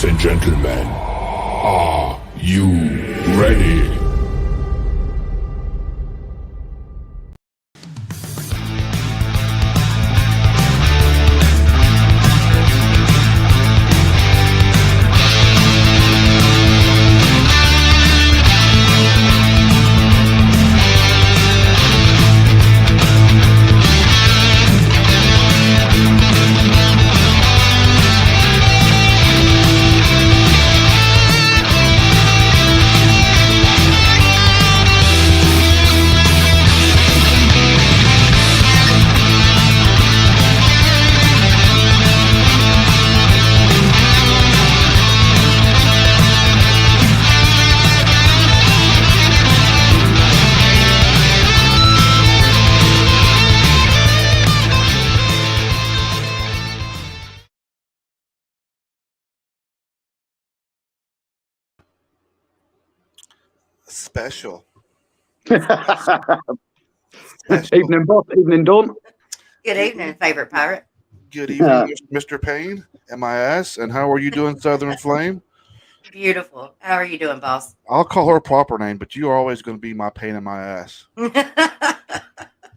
Ladies and gentlemen, are you ready? Special. Evening, boss. Evening, Dawn. Good evening, favorite pirate. Good evening, Mr. Payne, MIS, and how are you doing, Southern Flame? Beautiful. How are you doing, boss? I'll call her proper name, but you are always going to be my pain in my ass.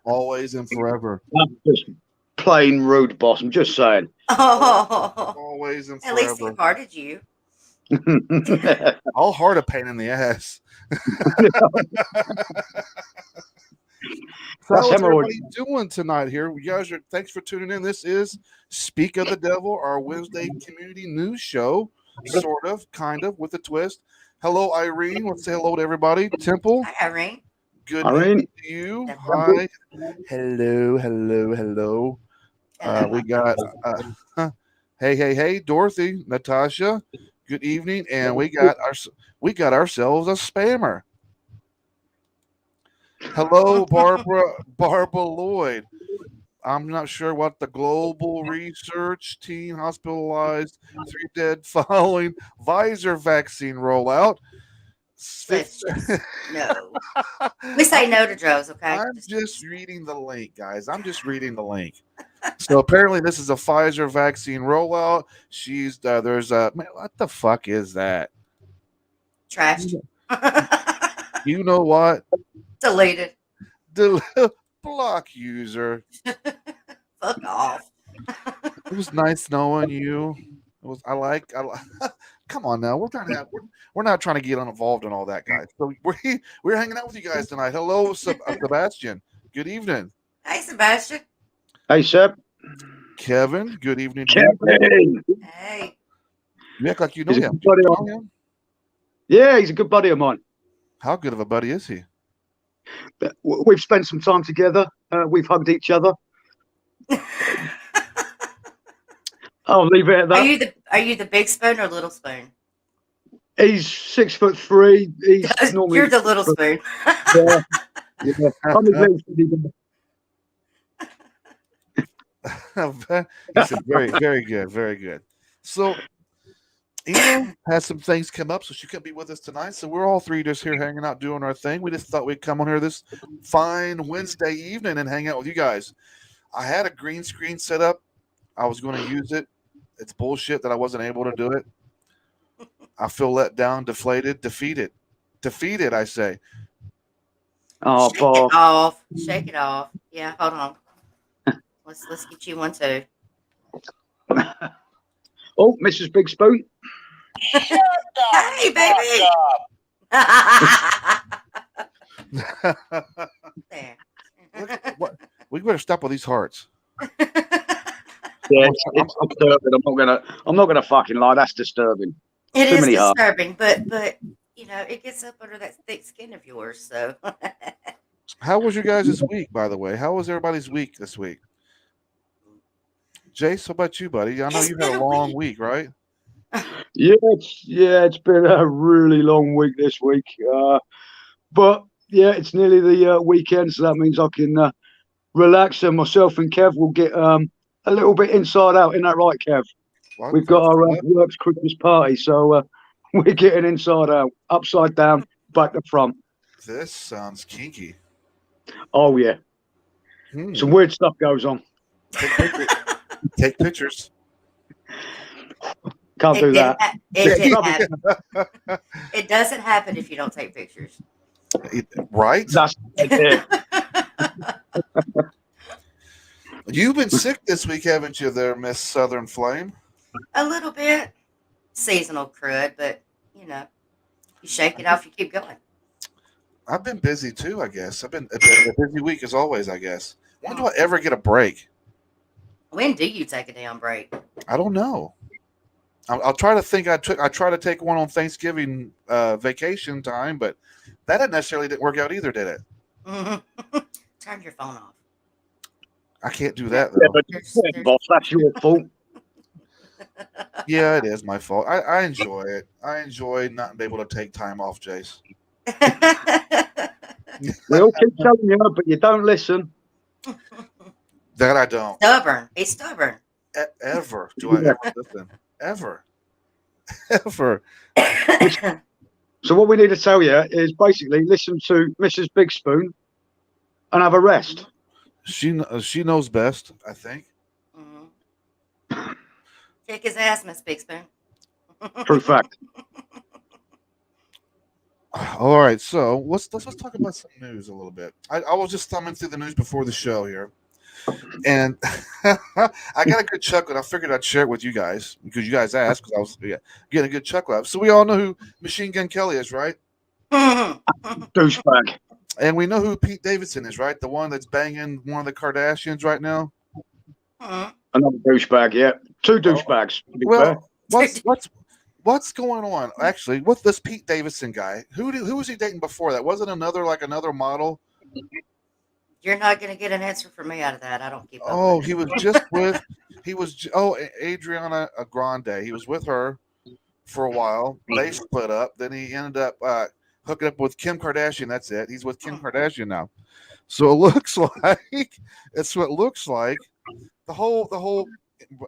Always and forever. I'm just plain rude, boss. I'm just saying. Always and At least he forever. hearted you. I'll heart a pain in the ass. So how's everybody doing tonight here? You guys are thanks for tuning in. This is Speak of the Devil, our Wednesday community news show, sort of, kind of, with a twist. Hello, Irene. Let's say hello to everybody. Temple. Hi, Irene. Good Irene. evening to you. Hi. Hello. We got hey, Dorothy, Natasha. Good evening, and we got ourselves a spammer. Hello, Barbara Lloyd. I'm not sure what the global research team hospitalized 3 dead following Pfizer vaccine rollout. Let's just, no. We say no to drugs, okay? I'm just reading the link, guys. I'm just reading the link. So apparently this is a Pfizer vaccine rollout. There's a man, what the fuck is that? Trashed. You know what? Deleted. Block user. Fuck off. It was nice knowing you. It was. I like. Come on now. We're not trying to get involved in all that, guys. So we're hanging out with you guys tonight. Hello, Sebastian. Good evening. Hey, Sebastian. Hey, Seb. Kevin. Good evening. Kevin. Hey. You act like you know He's a him. good buddy Do you of- know him? Yeah, he's a good buddy of mine. How good of a buddy is he? We've spent some time together. We've hugged each other. I'll leave it at that. Are you the big spoon or little spoon? He's 6'3". He's normally You're the little spoon. Yeah. I'm his little spoon. He said, very good. So, Ian has some things come up, so she couldn't be with us tonight. So we're all three just here hanging out, doing our thing. We just thought we'd come on here this fine Wednesday evening and hang out with you guys. I had a green screen set up. I was going to use it. It's bullshit that I wasn't able to do it. I feel let down, deflated, defeated. Defeated, I say. Oh, Shake boss. it off. Shake it off. Yeah, hold on. Let's get you one too. Oh, Mrs. Big Spoon. Hey, baby. There. We better stop with these hearts. Yeah, it's disturbing. I'm not gonna fucking lie. That's disturbing. It Too is many hearts. disturbing, but you know, it gets up under that thick skin of yours. So How was your guys this week, by the way? How was everybody's week this week? Jace, how about you, buddy? I know It's you had been a a long week. week, right? It's been a really long week this week. But yeah, it's nearly the weekend, so that means I can relax, and myself and Kev will get a little bit inside out. Isn't that right, Kev? What We've the got our fuck? works Christmas party, so we're getting inside out, upside down, back to front. This sounds kinky. Oh yeah, some weird stuff goes on. Take pictures. Can't do that. It didn't happen. It doesn't happen if you don't take pictures. Right? That's it. You've been sick this week, haven't you, there, Miss Southern Flame? A little bit seasonal crud, but you know, you shake it off, you keep going. I've been busy too, I guess. I've been a busy week as always, I guess. When do I ever get a break? When do you take a damn break? I don't know. I'll try to think. I try to take one on Thanksgiving vacation time, but that didn't work out either, did it? Turn your phone off. I can't do that Yeah, though. but boss, that's your fault. Yeah, it is my fault. I enjoy it. I enjoy not being able to take time off, Jase. We all keep telling you, but you don't listen. That I don't. Stubborn. He's stubborn. Ever do I ever listen? Ever. Ever. So what we need to tell you is basically listen to Mrs. Big Spoon and have a rest. She knows best, I think. Mm-hmm. Kick his ass, Miss Big Spoon. True fact. All right, so let's talk about some news a little bit. I was just thumbing through the news before the show here, and I got a good chuckle. I figured I'd share it with you guys because you guys asked. Because I was getting a good chuckle out. So we all know who Machine Gun Kelly is, right? Douchebag. And we know who Pete Davidson is, right? The one that's banging one of the Kardashians right now. Another douchebag, yeah. Two douchebags. To be fair. Well, what's going on? Actually, with this Pete Davidson guy, who was he dating before that? Wasn't another model? You're not going to get an answer from me out of that. I don't keep up. Oh, he was just with Adriana Grande. He was with her for a while. They split up. Then he ended up hooking up with Kim Kardashian. That's it. He's with Kim Kardashian now. So it looks like it's what it looks like. The whole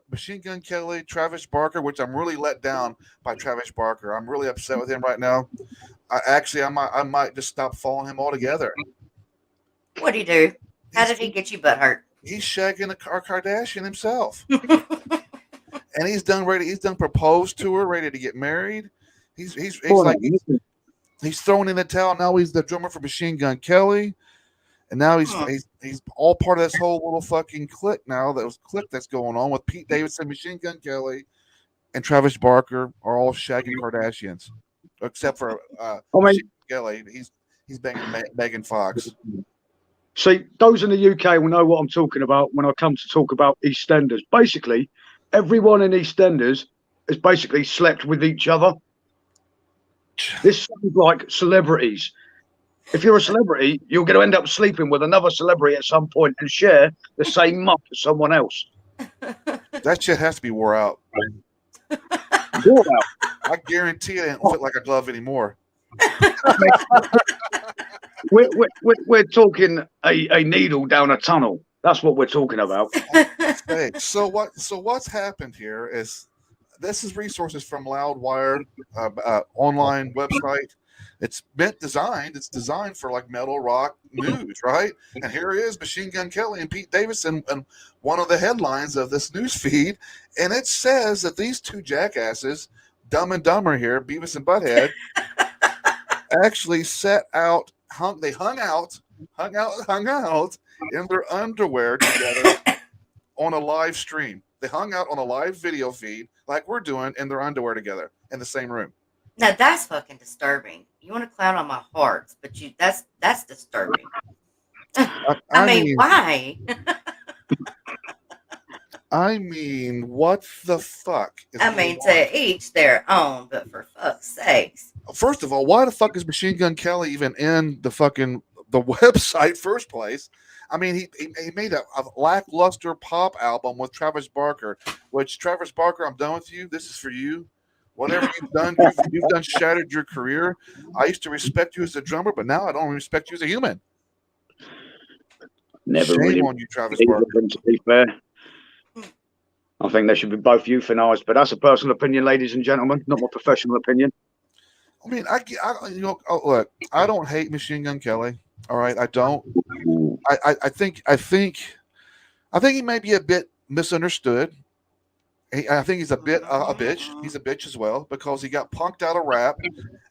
Machine Gun Kelly, Travis Barker, which I'm really let down by Travis Barker. I'm really upset with him right now. I might just stop following him altogether. What'd he do? How did he get you butt hurt? He's shagging a Kardashian himself. And he's done proposed to her, ready to get married. He's throwing in the towel. Now he's the drummer for Machine Gun Kelly. And now he's all part of this whole little fucking clique now. That's going on with Pete Davidson, Machine Gun Kelly, and Travis Barker are all shagging Kardashians, except for Machine Gun Kelly. He's banging Megan Fox. See, those in the UK will know what I'm talking about when I come to talk about EastEnders. Basically, everyone in EastEnders has basically slept with each other. This sounds like celebrities. If you're a celebrity, you're going to end up sleeping with another celebrity at some point and share the same muck as someone else. That shit has to be wore out. Wore out. I guarantee it ain't fit like a glove anymore. We're talking a needle down a tunnel. That's what we're talking about. Hey, so what's happened here is this is resources from Loudwire, online website. It's designed for like metal rock news, right? And here is Machine Gun Kelly and Pete Davidson, and one of the headlines of this news feed, and it says that these two jackasses, Dumb and Dumber here, Beavis and Butthead, actually hung out in their underwear together on a live stream. They hung out on a live video feed like we're doing in their underwear together in the same room. Now that's fucking disturbing. You want to clown on my heart, but that's disturbing. I mean, why? I mean, what the fuck? To each their own, but for fuck's sakes. First of all, why the fuck is Machine Gun Kelly even in the website first place? I mean, he made a lackluster pop album with Travis Barker, which Travis Barker, I'm done with you. This is for you. Whatever you've done, you've done shattered your career. I used to respect you as a drummer, but now I don't respect you as a human. Never Shame really on you, Travis Barker. To be fair, I think they should be both euthanized, but that's a personal opinion, ladies and gentlemen, not my professional opinion. I mean, look, I don't hate Machine Gun Kelly. All right, I don't. I think he may be a bit misunderstood. I think he's a bit a bitch. He's a bitch as well because he got punked out of rap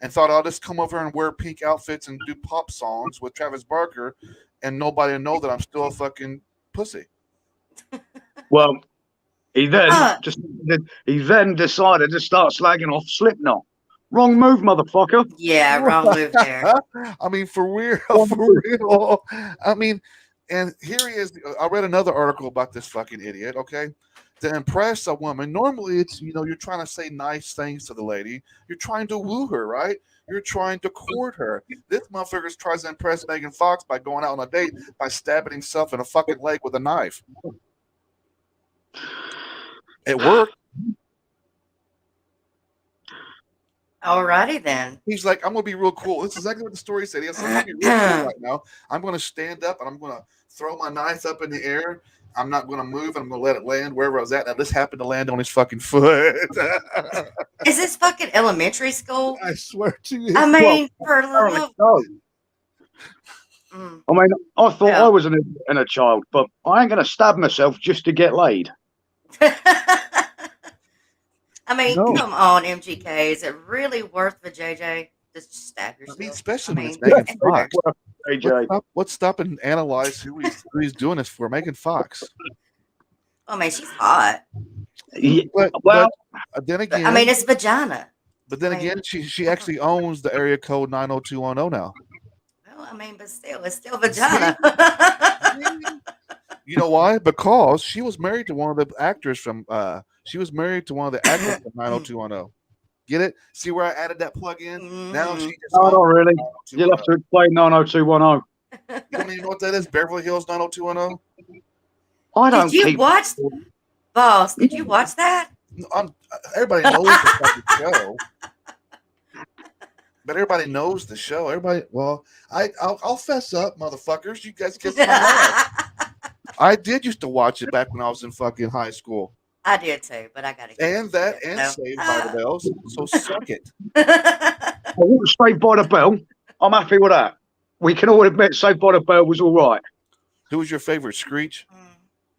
and thought I'll just come over and wear pink outfits and do pop songs with Travis Barker, and nobody will know that I'm still a fucking pussy. Well, he then Uh, decided to start slagging off Slipknot. Wrong move, motherfucker. yeah, wrong move there. I mean, for real, for real. I mean, and here he is. I read another article about this fucking idiot. Okay, to impress a woman, normally it's you're trying to say nice things to the lady. You're trying to woo her, right? You're trying to court her. This motherfucker tries to impress Megan Fox by going out on a date by stabbing himself in a fucking leg with a knife. It worked. Alrighty then. He's like, I'm gonna be real cool. This is exactly what the story said. He said, I'm gonna be real cool right now. I'm gonna stand up and I'm gonna throw my knife up in the air. I'm not gonna move and I'm gonna let it land wherever I was at. Now this happened to land on his fucking foot. Is this fucking elementary school? I swear to you. I mean, for Apparently love. so. Mm. I mean, I thought Yeah. I was a child, but I ain't going to stab myself just to get laid. I mean, No. come on, MGK. Is it really worth for JJ to stab I yourself? mean, especially when it's I Megan mean- Fox. AJ. Let's stop and analyze who he's doing this for. Megan Fox. I mean, she's hot. Yeah, But well, then But, again, I mean, it's vagina. but then I mean- again, she actually owns the area code 90210 now. Well, I mean, but still, it's still vagina. You know why? Because she was married to one of the actors from she was married to one of the actors from 90210. Get it? See where I added that plug in? Now she just no, not owns really. You'll have 90210. to explain 90210. You don't even know what that is? Beverly Hills 90210? I don't Did you keep. watch, Boss? Did you watch that? Everybody knows the fucking show. But everybody knows the show. I'll fess up, motherfuckers. You guys kiss my ass. I did used to watch it back when I was in fucking high school. I did too, but I got to. And that and Saved by the Bells. So suck it. I want Saved by the Bell. I'm happy with that. We can all admit Saved by the Bell was all right. Who was your favorite? Screech?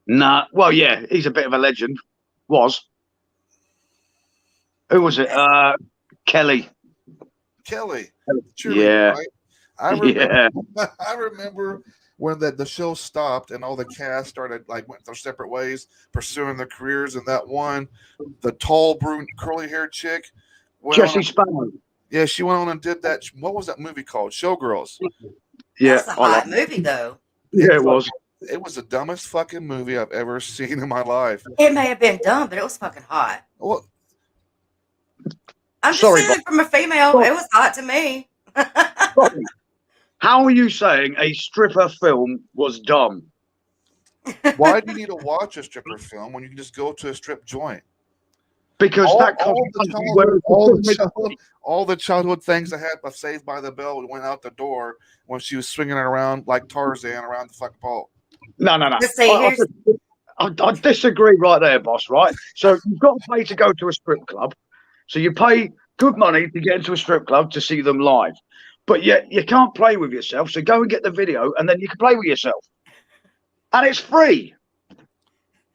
Nah, well, yeah, he's a bit of a legend. Was. Who was it? Kelly. Kelly. Yeah. Right? I remember, Yeah. I remember when the show stopped and all the cast started went their separate ways, pursuing their careers, and that one, the tall, brunette, curly-haired chick, Jesse Sparrow. yeah, she went on and did that. What was that movie called? Showgirls. Yeah, That's a hot movie, though. Yeah, it was. It was the dumbest fucking movie I've ever seen in my life. It may have been dumb, but it was fucking hot. Well, I'm just Sorry, saying, from a female, it was hot to me. How are you saying a stripper film was dumb? why do you need to watch a stripper film when you can just go to a strip joint? Because all the childhood things I had by Saved by the Bell went out the door when she was swinging it around like Tarzan around the fucking pole. No. Let's see, I disagree right there, boss, right? So you've got to pay to go to a strip club. So you pay good money to get into a strip club to see them live. But yet you can't play with yourself. So go and get the video and then you can play with yourself. And it's free.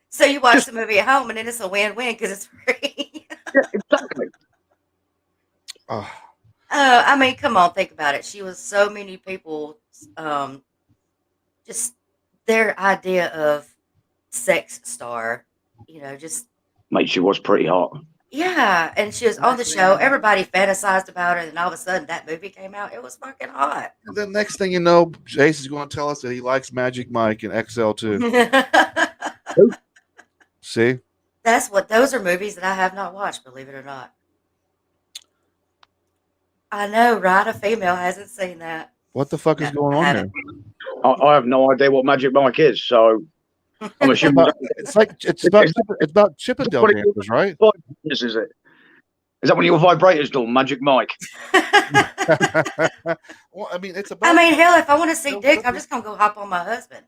So you watch the movie at home, and then it's a win-win because it's free. Yeah, exactly. I mean, come on, think about it. She was so many people, just their idea of sex star, just Mate, she was pretty hot. yeah. And she was on the show. Everybody fantasized about her, and all of a sudden that movie came out. It was fucking hot. And then next thing you know, Jase is going to tell us that he likes Magic Mike and XL too. See? Those are movies that I have not watched, believe it or not. I know, right? A female hasn't seen that. What the fuck is No, going I on haven't. here? I have no idea what Magic Mike is, so I'm assuming It's about Chippendale dancers, right? this is it. Is that one of your vibrators, Dawn? Magic Mike? Well, I mean, it's about. I mean, hell, if I want to see dick, I'm just gonna go hop on my husband.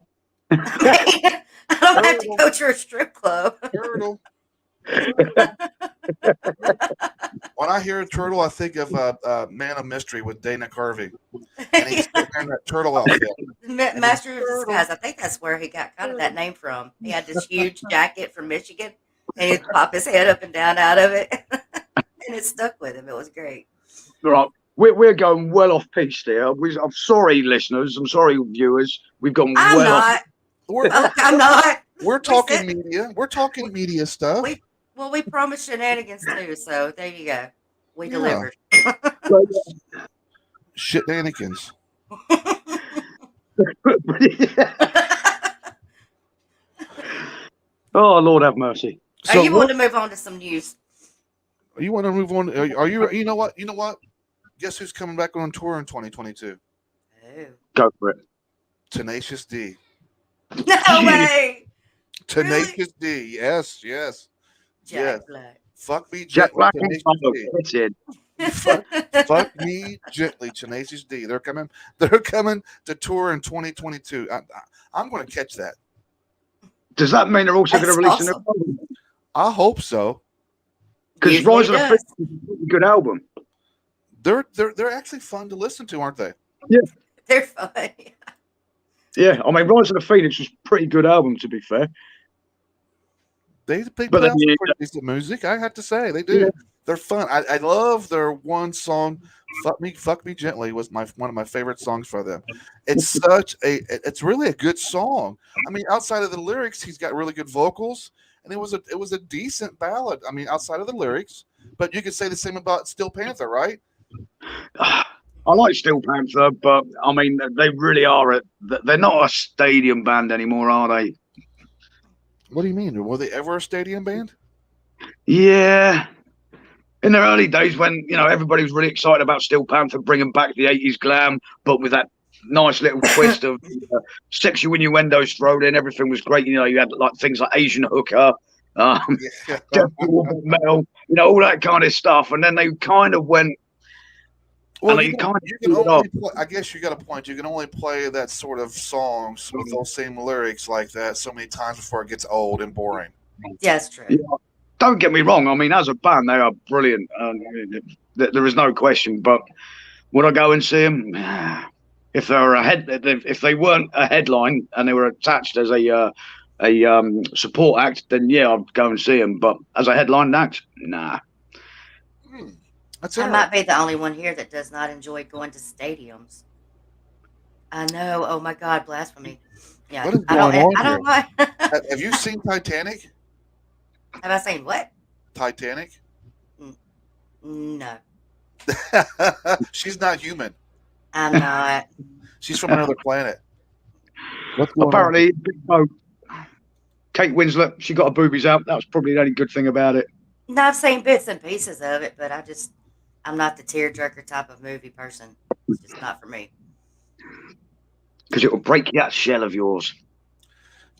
I don't have to go to a strip club. Turtle. When I hear turtle, I think of Man of Mystery with Dana Carvey, and he's wearing that turtle outfit. Master of Disguise. I think that's where he got kind of that name from. He had this huge jacket from Michigan. and he'd pop his head up and down out of it, and it stuck with him. It was great. Right. We're going well off pitch there. I'm sorry, listeners. I'm sorry, viewers. We've gone I'm well off. not. We're, I'm not. we're talking media. We're talking media stuff. We promised shenanigans too, so there you go. We delivered. Shit-nanigans. Oh, Lord have mercy. So you want to move on to some news? You want to move on? Are you? You know what? You know what? Guess who's coming back on tour in 2022? Oh. Go for it. Tenacious D. No way. Tenacious D. Yes. Jack Black. Fuck me Jack gently. Black Tenacious and D. That's it. Fuck me gently. Tenacious D. They're coming. They're coming to tour in 2022. I'm going to catch that. Does that mean they're also going to release an awesome. album? I hope so. Because Usually Rise of the does. Phoenix is a pretty good album. They're actually fun to listen to, aren't they? They're fun. Yeah, I mean, Rise of the Phoenix was a pretty good album, to be fair. They But put then out some you- pretty decent music. I have to say they do. Yeah. They're fun. I love their one song, "Fuck Me Gently" was one of my favorite songs for them. It's it's really a good song. I mean, outside of the lyrics, he's got really good vocals, and it was a decent ballad. I mean, outside of the lyrics, but you could say the same about Steel Panther, right? I like Steel Panther, but I mean, they really are. They're not a stadium band anymore, are they? What do you mean? Were they ever a stadium band? Yeah. In their early days, when everybody was really excited about Steel Panther bringing back the '80s glam, but with that nice little twist of sexual innuendos thrown in, everything was great. You had like things like Asian Hooker, Yeah. Death Metal, all that kind of stuff, and then they kind of went. Well, And you they can, kind you of can do it only play, I guess you got a point. You can only play that sort of songs with those same lyrics like that so many times before it gets old and boring. Yeah, it's true. Yeah. Don't get me wrong. I mean, as a band, they are brilliant. There is no question. But would I go and see them? If they weren't a headline and they were attached as a support act, then yeah, I'd go and see them. But as a headline act, nah. That's I all might right. be the only one here that does not enjoy going to stadiums. I know. Oh my God, blasphemy! Yeah, What is I don't. going on I don't like. Have you seen Titanic? Have I seen what? Titanic? No, She's not human. I'm not. She's from another planet. What's going on? Apparently, Kate Winslet, she got her boobies out. That was probably the only good thing about it. No, I've seen bits and pieces of it, but I'm not the tearjerker type of movie person. It's just not for me. Because it will break that shell of yours.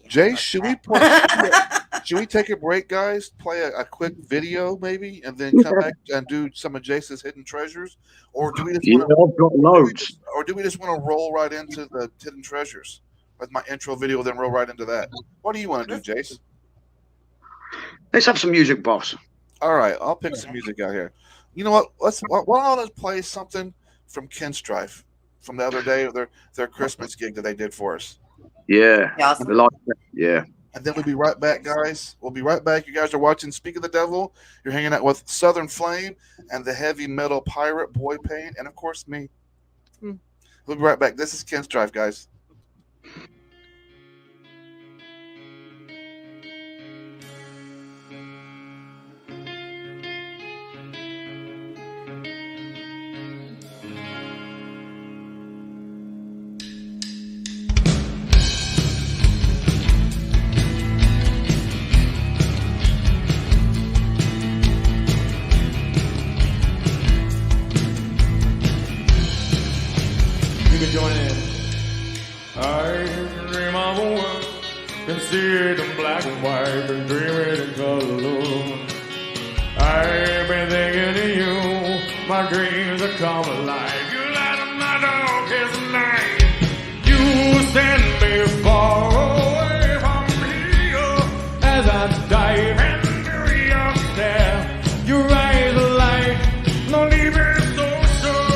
Jase, should we take a break, guys? Play a quick video, maybe, and then come back and do some of Jase's hidden treasures, or do we just Yeah, want to, I've got loads. or do we just want to roll right into the hidden treasures with my intro video, then roll right into that? What do you want to do, Jase? Let's have some music, boss. All right, I'll pick some music out here. You know what? Why don't I play something from Kinstrife from the other day, their Christmas gig that they did for us. Yeah. Awesome. Yeah. And then we'll be right back, guys. We'll be right back. You guys are watching Speak of the Devil. You're hanging out with Southern Flame and the heavy metal pirate Boy Pain, and of course me. We'll be right back. This is Kinstrife, guys. You can join in. I dream of a world, can see it in black and white, and dream it in color. I've been thinking of you, my dreams are come alive. You light up my darkest night. You send me far away from here as I dive into your stare. Your eyes are like no leaving ocean.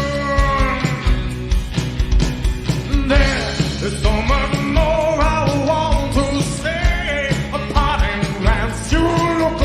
There's so much more I want to say. A parting glance, you look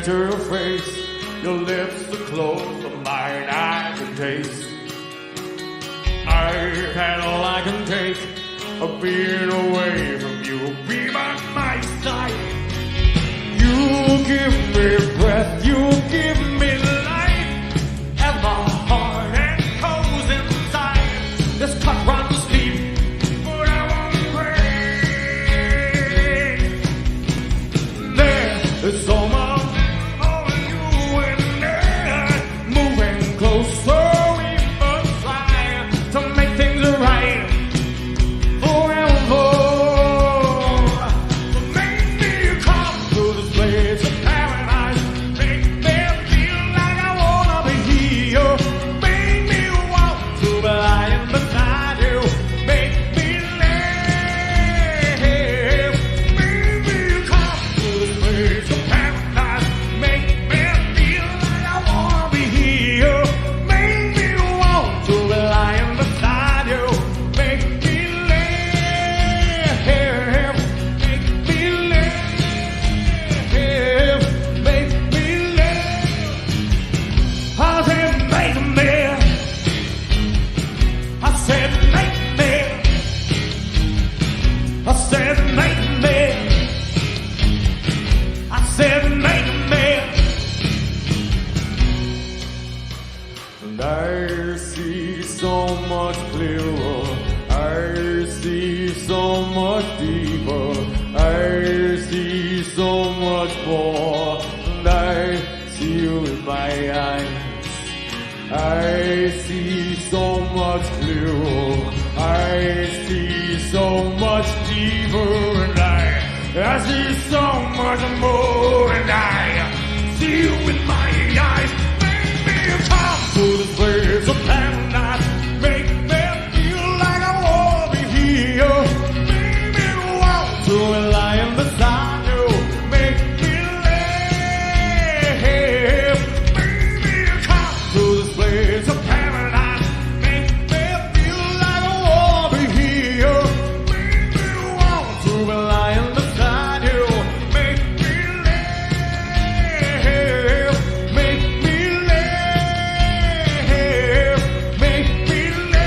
picture your face, your lips are closed, the mine I can taste. I've had all I can take of being away from you. Be by my side. You give me breath, you give me life, and my heart echoes inside. This cup runs deep, but I won't break. There is so much more you and I, moving closer. I see so much clearer. I see so much deeper, and I see so much more, and I see you in my eyes. Make me come to this place of paradise. Make me feel like I wanna be here. Make me want to be lying beside you. Make me live. Make me come to this place of paradise. Make me feel like I wanna be here. Make me want to be lying beside you. Make me live. Make me live. Make me live.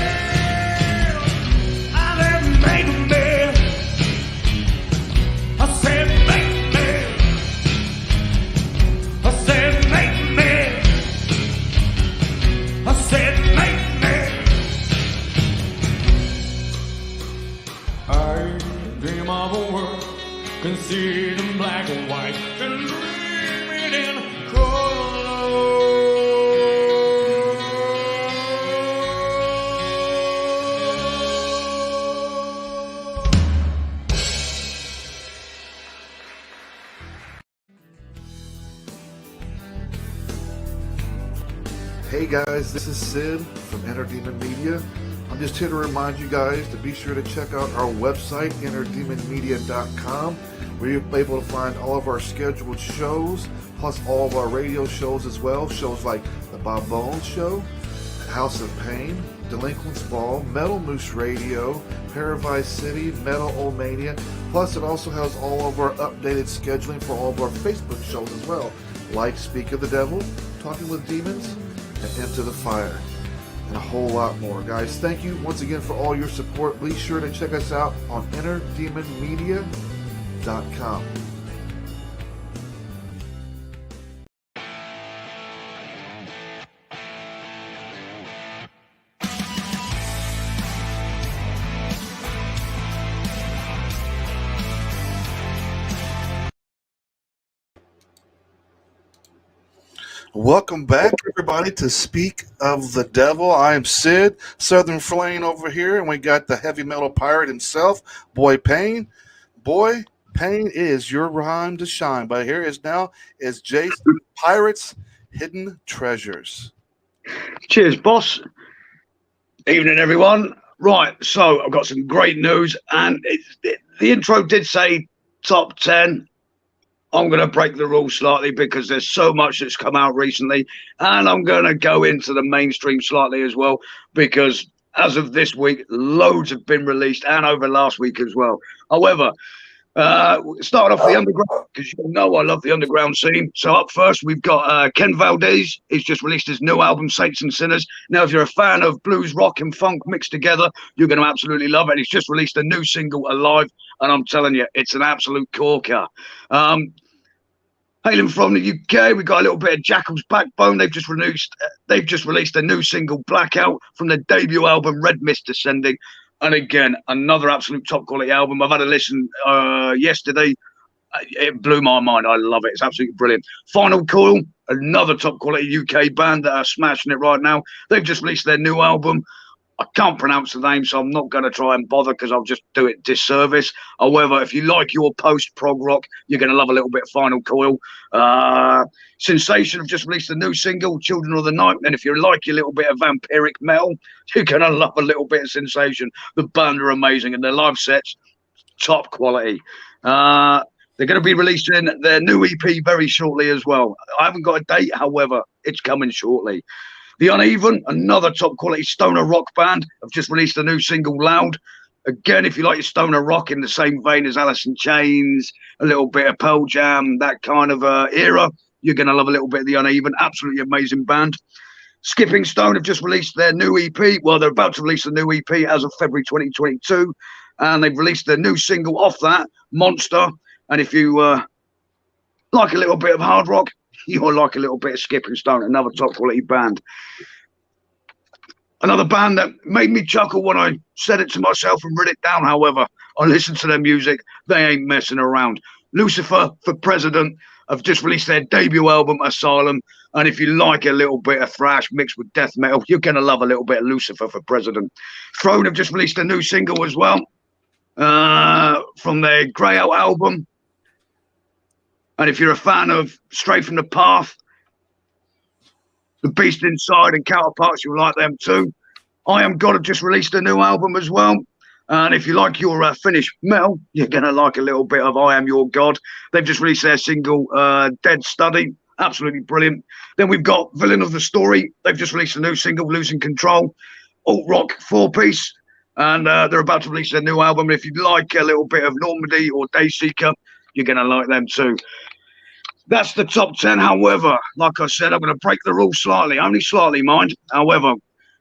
I said make me. I said make me. I said make me. I said make me. I dream of a world, can see it in black and white, can dream it in color. Hey guys, this is Sid from Demon Media. I'm just here to remind you guys to be sure to check out our website, innerdemonmedia.com, where you'll be able to find all of our scheduled shows, plus all of our radio shows as well. Shows like The Bob Bones Show, House of Pain, Delinquents Ball, Metal Moose Radio, Paradise City, Metal Old Mania. Plus, it also has all of our updated scheduling for all of our Facebook shows as well, like Speak of the Devil, Talking with Demons, and Into the Fire, and a whole lot more. Guys, thank you once again for all your support. Be sure to check us out on innerdemonmedia.com. Welcome back, everybody, to Speak of the Devil. I am Sid, Southern Flame over here, and we got the heavy metal pirate himself, Boy Payne. Boy Payne, it is your time to shine. But here is now is Jase, Pirates Hidden Treasures. Cheers, boss. Evening, everyone. Right, so I've got some great news, and the intro did say top 10. I'm going to break the rules slightly because there's so much that's come out recently, and I'm going to go into the mainstream slightly as well because as of this week, loads have been released and over last week as well. However, Starting off the underground, because you know I love the underground scene. So up first, we've got Ken Valdez. He's just released his new album, Saints and Sinners. Now, if you're a fan of blues, rock, and funk mixed together, you're going to absolutely love it. He's just released a new single, Alive, and I'm telling you, it's an absolute corker. Hailing from the UK, we've got a little bit of Jackal's Backbone. They've just released a new single, Blackout, from their debut album, Red Mist Descending. And again, another absolute top quality album. I've had a listen yesterday. It blew my mind. I love it. It's absolutely brilliant. Final Call, another top quality UK band that are smashing it right now. They've just released their new album. I can't pronounce the name, so I'm not going to try and bother because I'll just do it disservice. However, if you like your post-prog rock, you're going to love a little bit of Final Coil. Sensation have just released a new single, Children of the Night. And if you like your little bit of vampiric metal, you're going to love a little bit of Sensation. The band are amazing and their live sets, top quality. They're going to be releasing their new EP very shortly as well. I haven't got a date, however, it's coming shortly. The Uneven, another top quality stoner rock band, have just released a new single, Loud. Again, if you like your stoner rock in the same vein as Alice in Chains, a little bit of Pearl Jam, that kind of era, you're going to love a little bit of The Uneven. Absolutely amazing band. Skipping Stone have just released their new EP. Well, they're about to release a new EP as of February 2022. And they've released their new single off that, Monster. And if you like a little bit of hard rock, you'll like a little bit of Skipping Stone, another top quality band. Another band that made me chuckle when I said it to myself and wrote it down, however, I listened to their music. They ain't messing around. Lucifer for President have just released their debut album, Asylum. And if you like a little bit of thrash mixed with death metal, you're going to love a little bit of Lucifer for President. Throne have just released a new single as well from their Grey Out album. And if you're a fan of Straight from the Path, The Beast Inside and Counterparts, you'll like them too. I Am God have just released a new album as well. And if you like your Finnish metal, you're going to like a little bit of I Am Your God. They've just released their single, Dead Study. Absolutely brilliant. Then we've got Villain of the Story. They've just released a new single, Losing Control. Alt rock 4-piece. And they're about to release their new album. And if you like a little bit of Normandy or Dayseeker, you're going to like them too. That's the top 10. However, like I said, I'm going to break the rules slightly, only slightly, mind. However,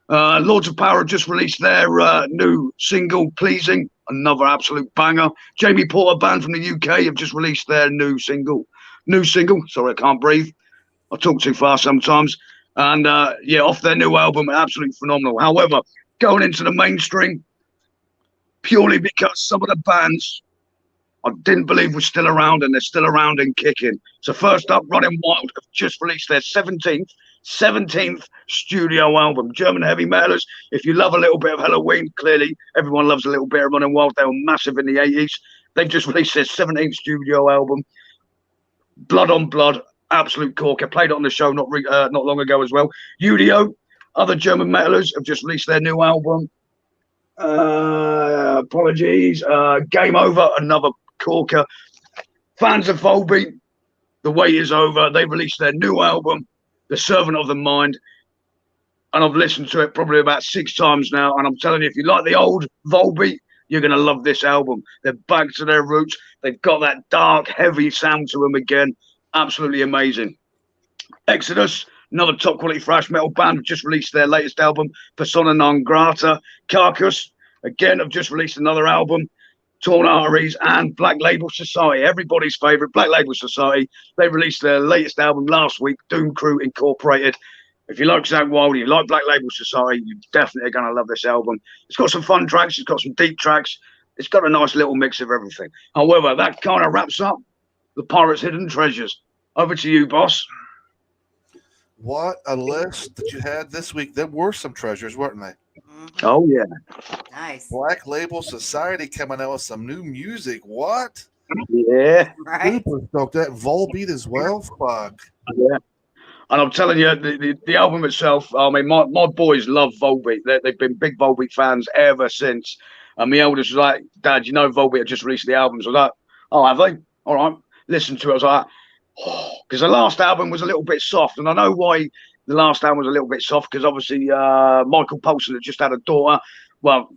Lords of Power have just released their new single, Pleasing, another absolute banger. Jamie Porter Band from the UK have just released their new single. Sorry, I can't breathe. I talk too fast sometimes. And yeah, off their new album, absolutely phenomenal. However, going into the mainstream, purely because some of the bands I didn't believe was still around, and they're still around and kicking. So first up, Running Wild have just released their 17th studio album. German heavy metalers. If you love a little bit of Halloween, clearly everyone loves a little bit of Running Wild. They were massive in the 80s. They've just released their 17th studio album, Blood on Blood. Absolute corker. Played it on the show not long ago as well. Udio, other German metalers, have just released their new album. Game Over, another corker. Fans of Volbeat, The Wait Is Over. They released their new album, The Servant of the Mind, and I've listened to it probably about 6 times now, and I'm telling you, if you like the old Volbeat, you're going to love this album. They're back to their roots. They've got that dark, heavy sound to them again. Absolutely amazing. Exodus, another top quality thrash metal band, have just released their latest album, Persona Non Grata. Carcass, again, have just released another album, Torn Arteries, and Black Label Society, everybody's favourite, Black Label Society. They released their latest album last week, Doom Crew Incorporated. If you like Zach Wilde, you like Black Label Society, you're definitely going to love this album. It's got some fun tracks, it's got some deep tracks, it's got a nice little mix of everything. However, that kind of wraps up the Pirates' Hidden Treasures. Over to you, boss. What a list that you had this week. There were some treasures, weren't they? Mm-hmm. Oh, yeah. Nice. Black Label Society coming out with some new music. What? Yeah. Right? Super stoked. That Volbeat as well. Fuck. Yeah. And I'm telling you, the album itself, I mean, my boys love Volbeat. They've been big Volbeat fans ever since. And my eldest was like, Dad, you know Volbeat have just released the album. So I was like, oh, have they? All right. Listen to it. I was like, oh, because the last album was a little bit soft. And I know why the last album was a little bit soft, because obviously Michael Poulsen had just had a daughter. Well,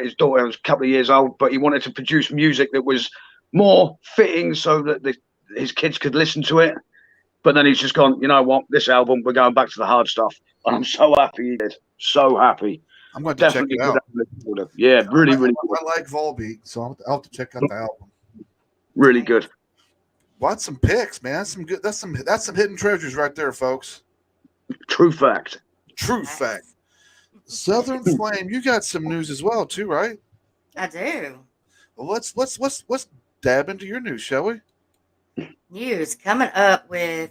his daughter was a couple of years old, but he wanted to produce music that was more fitting so that his kids could listen to it. But then he's just gone, you know what, this album, we're going back to the hard stuff. And I'm so happy he did. So happy. I'm going to Definitely check it out. good. Yeah, really, really good. I like Volbeat, so I'll have to check out the album. Really good. Well, that's some picks, man. That's some hidden treasures right there, folks. True fact. True fact. Southern Flame, you got some news as well, too, right? I do. Well, let's dab into your news, shall we? News coming up with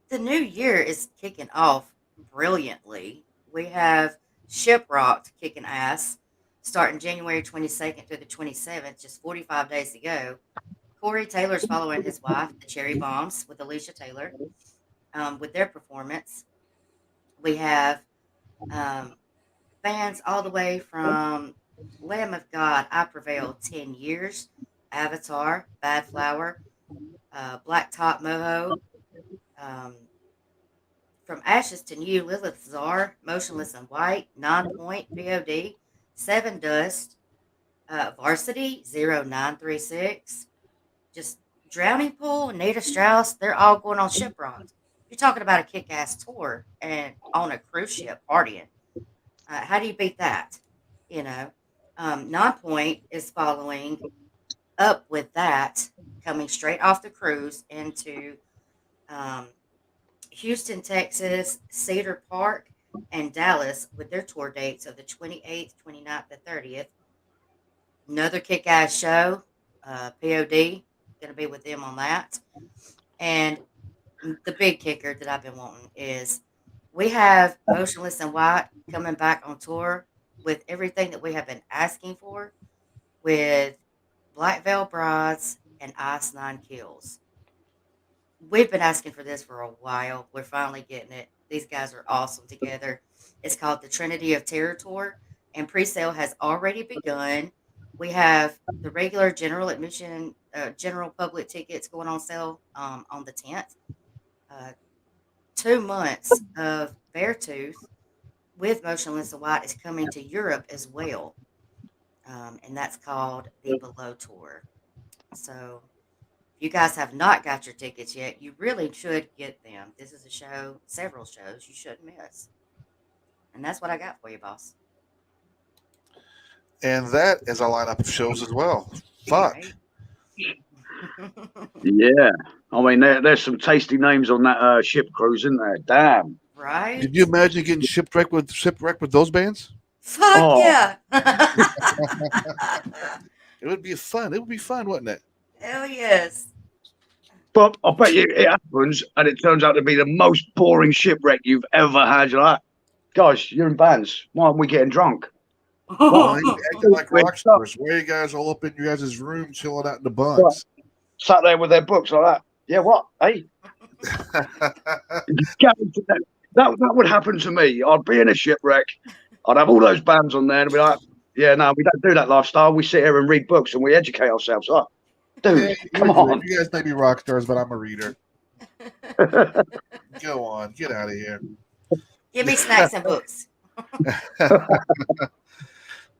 the new year is kicking off brilliantly. We have Shiprocked kicking ass starting January 22nd through the 27th, just 45 days to go. Corey Taylor's following his wife, the Cherry Bombs, with Alicia Taylor, with their performance. We have bands all the way from Lamb of God, I Prevail, 10 Years, Avatar, Bad Flower, Black Top Moho, From Ashes to New, Lilith Czar, Motionless in White, 9 Point, POD, Seven Dust, Varsity, 0936, just Drowning Pool, Nita Strauss, they're all going on Shiprocked. You're talking about a kick-ass tour and on a cruise ship partying. How do you beat that? You know, 9 Point is following up with that, coming straight off the cruise into Houston, Texas, Cedar Park, and Dallas with their tour dates of the 28th, 29th, and 30th. Another kick-ass show, POD, going to be with them on that. And the big kicker that I've been wanting is we have Motionless in White coming back on tour with everything that we have been asking for with Black Veil Brides and Ice Nine Kills. We've been asking for this for a while. We're finally getting it. These guys are awesome together. It's called the Trinity of Terror Tour, and pre-sale has already begun. We have the regular general admission, general public tickets going on sale on the 10th. 2 months of Beartooth with Motionless in White is coming to Europe as well. And that's called the Below Tour. So if you guys have not got your tickets yet, you really should get them. This is a show, several shows you shouldn't miss. And that's what I got for you, boss. And that is a lineup of shows as well. Fuck. Right? Yeah. I mean, there's some tasty names on that ship cruise, isn't there? Damn. Right? Did you imagine getting shipwrecked with those bands? Fuck Oh. yeah. It would be fun. It would be fun, wouldn't it? Hell yes. But I bet you it happens, and it turns out to be the most boring shipwreck you've ever had. You're like, guys, you're in bands. Why aren't we getting drunk? Why are you acting like rock stars? Why are you guys all up in your guys' room chilling out in the bunks? Sat there with their books like that. Yeah, what? Hey, that would happen to me. I'd be in a shipwreck. I'd have all those bands on there and be like, yeah, no, we don't do that lifestyle. We sit here and read books and we educate ourselves. Like, dude, come on. You guys may be rock stars, but I'm a reader. Go on. Get out of here. Give me snacks and books.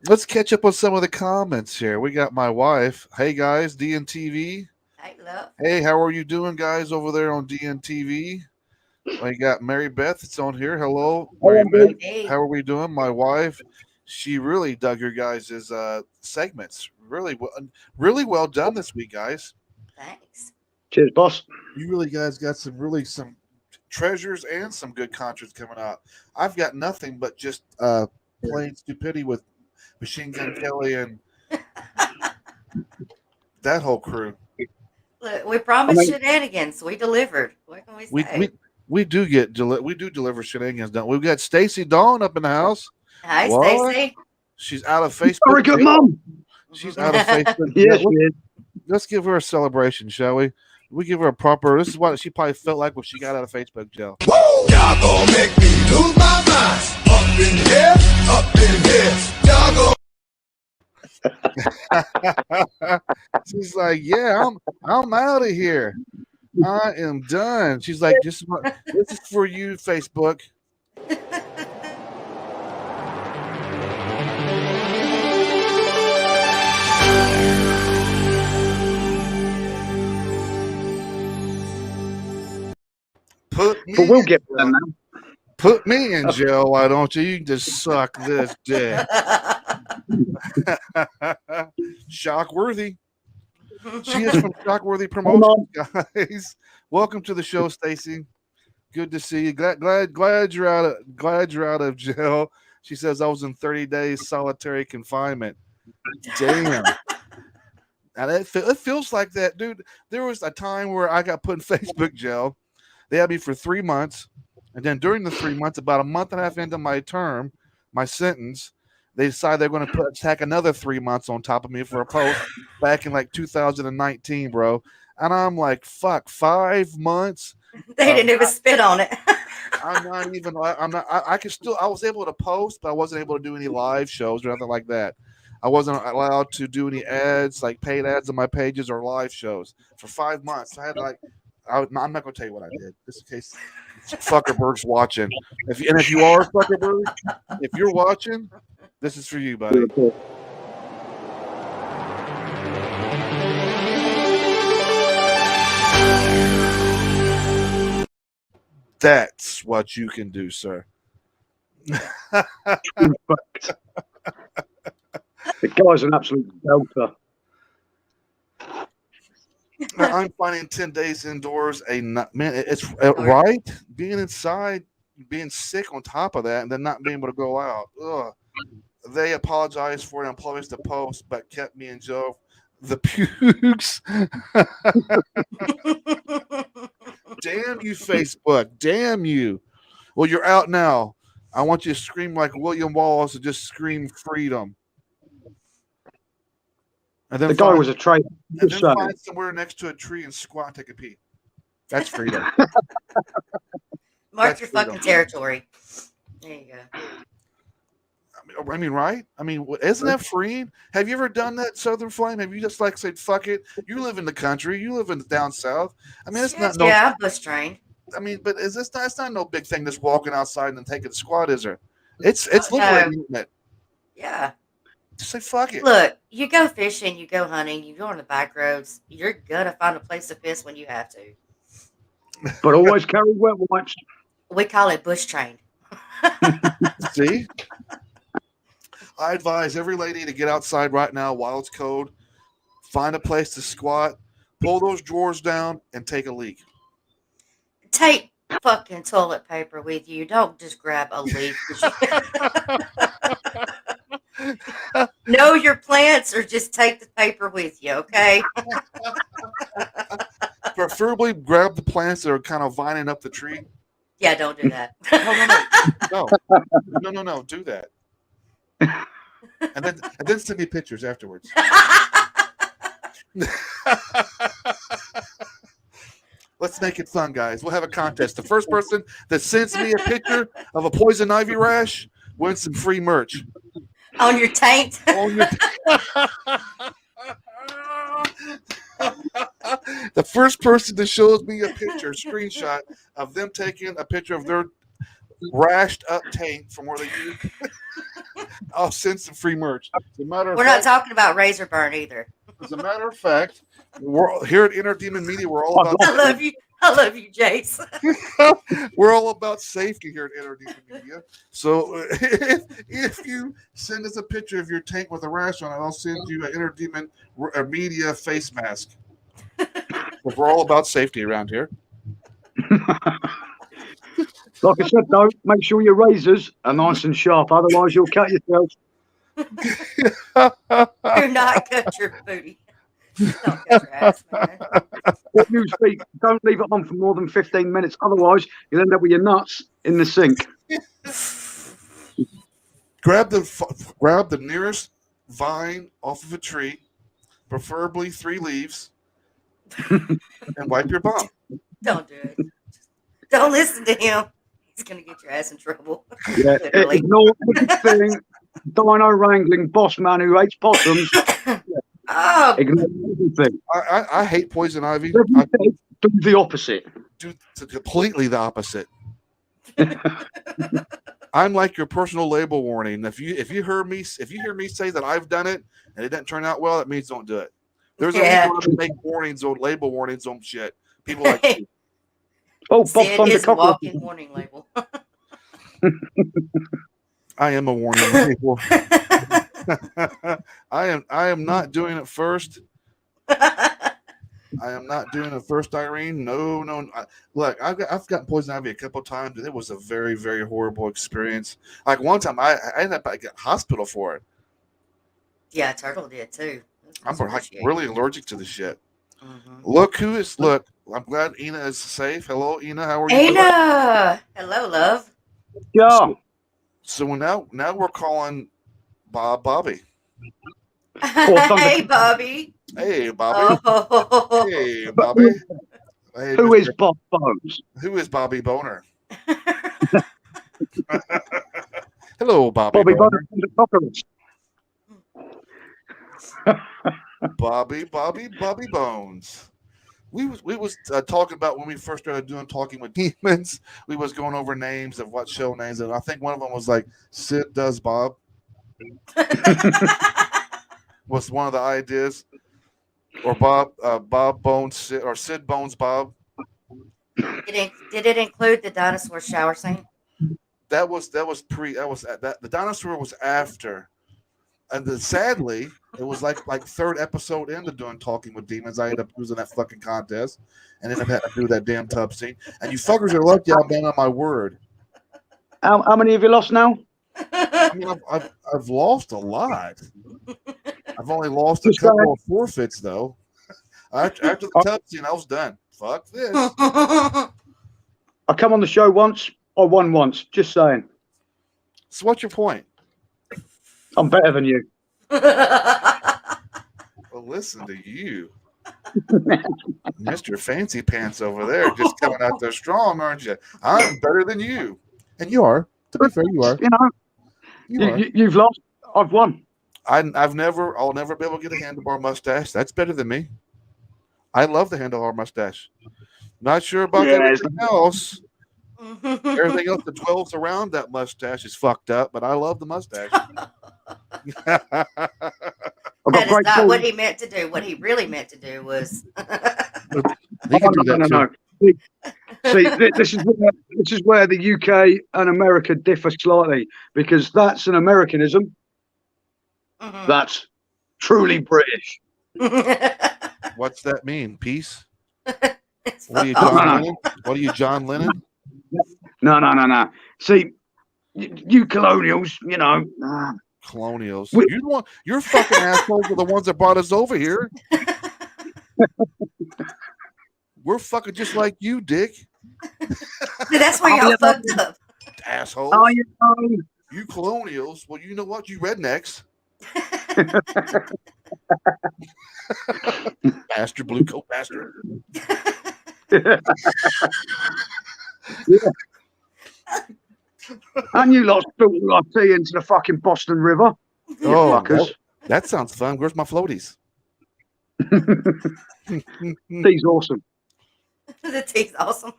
Let's catch up on some of the comments here. We got my wife. Hey, guys, DNTV. Hey, love. Hey, how are you doing, guys, over there on DNTV? We got Mary Beth. It's on here. Hello, Mary Beth. Hey. How are we doing? My wife, she really dug your guys' segments. Really well done this week, guys. Thanks. Cheers, boss. You really guys got some treasures and some good concerts coming out. I've got nothing but just plain stupidity with Machine Gun Kelly and that whole crew. Look, we promised shenanigans. We delivered. What can we say? We do deliver shenanigans done. We've got Stacy Dawn up in the house. Hi, What? Stacy. She's out of Facebook. Very good, mum. She's out of Facebook. Yes, she is. Let's give her a celebration, shall we? We give her a proper. This is what she probably felt like when she got out of Facebook jail. Y'all gon' make me lose my mind. Up in here, y'all gon' She's like, yeah, I'm out of here. I am done. She's like, this is for you, Facebook. But we'll get there now. Put me in jail, why don't you? You can just suck this dick. Shockworthy. She is from Shockworthy Promotions, guys. Welcome to the show, Stacy. Good to see you. Glad you're out of jail. She says I was in 30 days solitary confinement. Damn. And it feels like that, dude. There was a time where I got put in Facebook jail. They had me for 3 months. And then during the 3 months, about a month and a half into my term, my sentence, they decided they're going to tack another 3 months on top of me for a post back in like 2019, bro. And I'm like, fuck, 5 months? They didn't even spit on it. I was able to post, but I wasn't able to do any live shows or nothing like that. I wasn't allowed to do any ads, like paid ads on my pages or live shows for 5 months. I had I'm not going to tell you what I did, just in case Fuckerberg's watching. If you are Fuckerberg, if you're watching, this is for you, buddy. That's what you can do, sir. The guy's an absolute belter. I'm finding 10 days indoors it's right. Being inside, being sick on top of that, and then not being able to go out. Ugh. They apologized for the employees to post, but kept me in jail. The pukes. Damn you, Facebook. Damn you. Well, you're out now. I want you to scream like William Wallace and just scream freedom. And then the guy was a traitor. And then find somewhere next to a tree and squat and take a pee. That's freedom. Mark your fucking territory. There you go. I mean, right? I mean, isn't that freeing? Have you ever done that, Southern Flame? Have you just like said, fuck it? You live in the country. You live in down south. I mean, it's not no. Yeah, I'm bush trained. I mean, but it's not no big thing just walking outside and then taking a squat, is there? It's liberating, isn't it? Yeah. Just say fuck it. Look, you go fishing, you go hunting, you go on the back roads. You're gonna find a place to piss when you have to. But always carry wet wipes. We call it bush trained. See? I advise every lady to get outside right now while it's cold, find a place to squat, pull those drawers down, and take a leak. Take fucking toilet paper with you. Don't just grab a leaf. Know your plants or just take the paper with you, okay? Preferably grab the plants that are kind of vining up the tree. Yeah, don't do that. No, do that. And then send me pictures afterwards. Let's make it fun, guys. We'll have a contest. The first person that sends me a picture of a poison ivy rash wins some free merch. On your taint? The first person that shows me a picture, screenshot of them taking a picture of their rashed up taint from where they used, I'll send some free merch. We're not talking about razor burn either. As a matter of fact, we're here at Inner Demon Media. We're all about. I love you, Jase. We're all about safety here at Inner Demon Media. So if you send us a picture of your tank with a rash on it, I'll send you an Inner Demon Media face mask. We're all about safety around here. Like I said, though, make sure your razors are nice and sharp. Otherwise, you'll cut yourself. Do not cut your booty. Don't cut your ass, man. What you speak, don't leave it on for more than 15 minutes. Otherwise, you'll end up with your nuts in the sink. Grab the nearest vine off of a tree, preferably 3 leaves, and wipe your bum. Don't do it. Don't listen to him. He's going to get your ass in trouble. Yeah, ignore everything. Dino wrangling boss man who hates possums. Oh. Ignore everything. I hate poison ivy. Do the opposite. Do completely the opposite. I'm like your personal label warning. If you hear me say that I've done it and it didn't turn out well, that means don't do it. There's a reason why they make warnings on label warnings on shit. People like you. Oh, Bob Sid Thunder is a Cockle. walking warning label. I am a warning label. I am not doing it first. I am not doing it first, Irene. No. Look, I've gotten poison ivy a couple of times, and it was a very, very horrible experience. Like one time, I ended up I got hospital for it. Yeah, Turtle did too. I'm like really allergic to the shit. Mm-hmm. Look. I'm glad Ina is safe. Hello, Ina. How are you? Ina! Hello, love. Yeah. So now we're calling Bobby. Hey, Bobby. Hey, Bobby. Oh. Hey, Bobby. Hey, Who Mr. is Bob Bones? Who is Bobby Boner? Hello, Bobby Bobby Boner. Bones from the Cockles. Bobby Bones. We was talking about when we first started talking with demons. We was going over names of what show names, and I think one of them was like Sid Does Bob. Was one of the ideas, or Bob Bones Sid, or Sid Bones Bob. Did it include the dinosaur shower scene? That was the dinosaur was after, and then sadly it was like third episode into doing Talking with Demons. I ended up losing that fucking contest and ended up having to do that damn tub scene. And you fuckers are lucky I've been on my word. How many have you lost now? I mean, I've lost a lot. I've only lost a couple of forfeits though. After the tub scene, I was done. Fuck this. I come on the show once. I won once. Just saying. So what's your point? I'm better than you. Well, listen to you. Mr. Fancy Pants over there just coming out there strong, aren't you? I'm better than you. And you are. To be fair, you are. You know, you've lost. I've won. I'll never be able to get a handlebar mustache. That's better than me. I love the handlebar mustache. Not sure about everything else. Everything else, the 12s around that mustache is fucked up, but I love the mustache. That is not what he meant to do. What he really meant to do was. He can do that no. See, this is where the UK and America differ slightly, because that's an Americanism. Mhm. That's truly British. What's that mean? Peace? It's What are you, fuck John off. Lennon? What are you, John Lennon? No. See, you colonials, you know. Colonials. You're fucking assholes are the ones that brought us over here. We're fucking just like you, dick. See, that's where y'all fucked up. Assholes. Oh, you know. You colonials. Well, you know what? You rednecks. Bastard, blue coat bastard. Yeah. And you lot spilled your tea into the fucking Boston River. You fuckers. That sounds fun. Where's my floaties? Tea's awesome. The tea's awesome.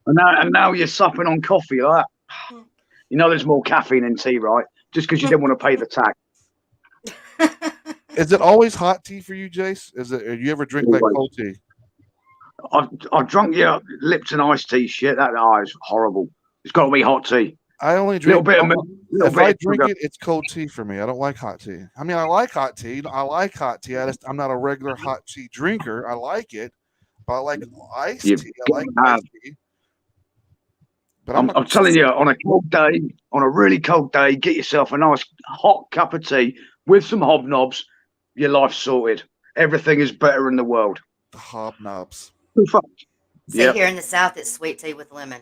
And now you're supping on coffee like that. You know there's more caffeine in tea, right? Just because you didn't want to pay the tax. Is it always hot tea for you, Jase? Are you ever drink like cold tea? I've drunk your Lipton iced tea shit. That is horrible. It's got to be hot tea. I only drink if I drink sugar. it, it's cold tea for me. I don't like hot tea. I mean, I like hot tea. I'm not a regular hot tea drinker. I like it, but I like iced tea. I like iced tea. But I'm telling you, on a cold day, on a really cold day, get yourself a nice hot cup of tea with some hobnobs. Your life's sorted. Everything is better in the world. The hobnobs. See, here in the South, it's sweet tea with lemon.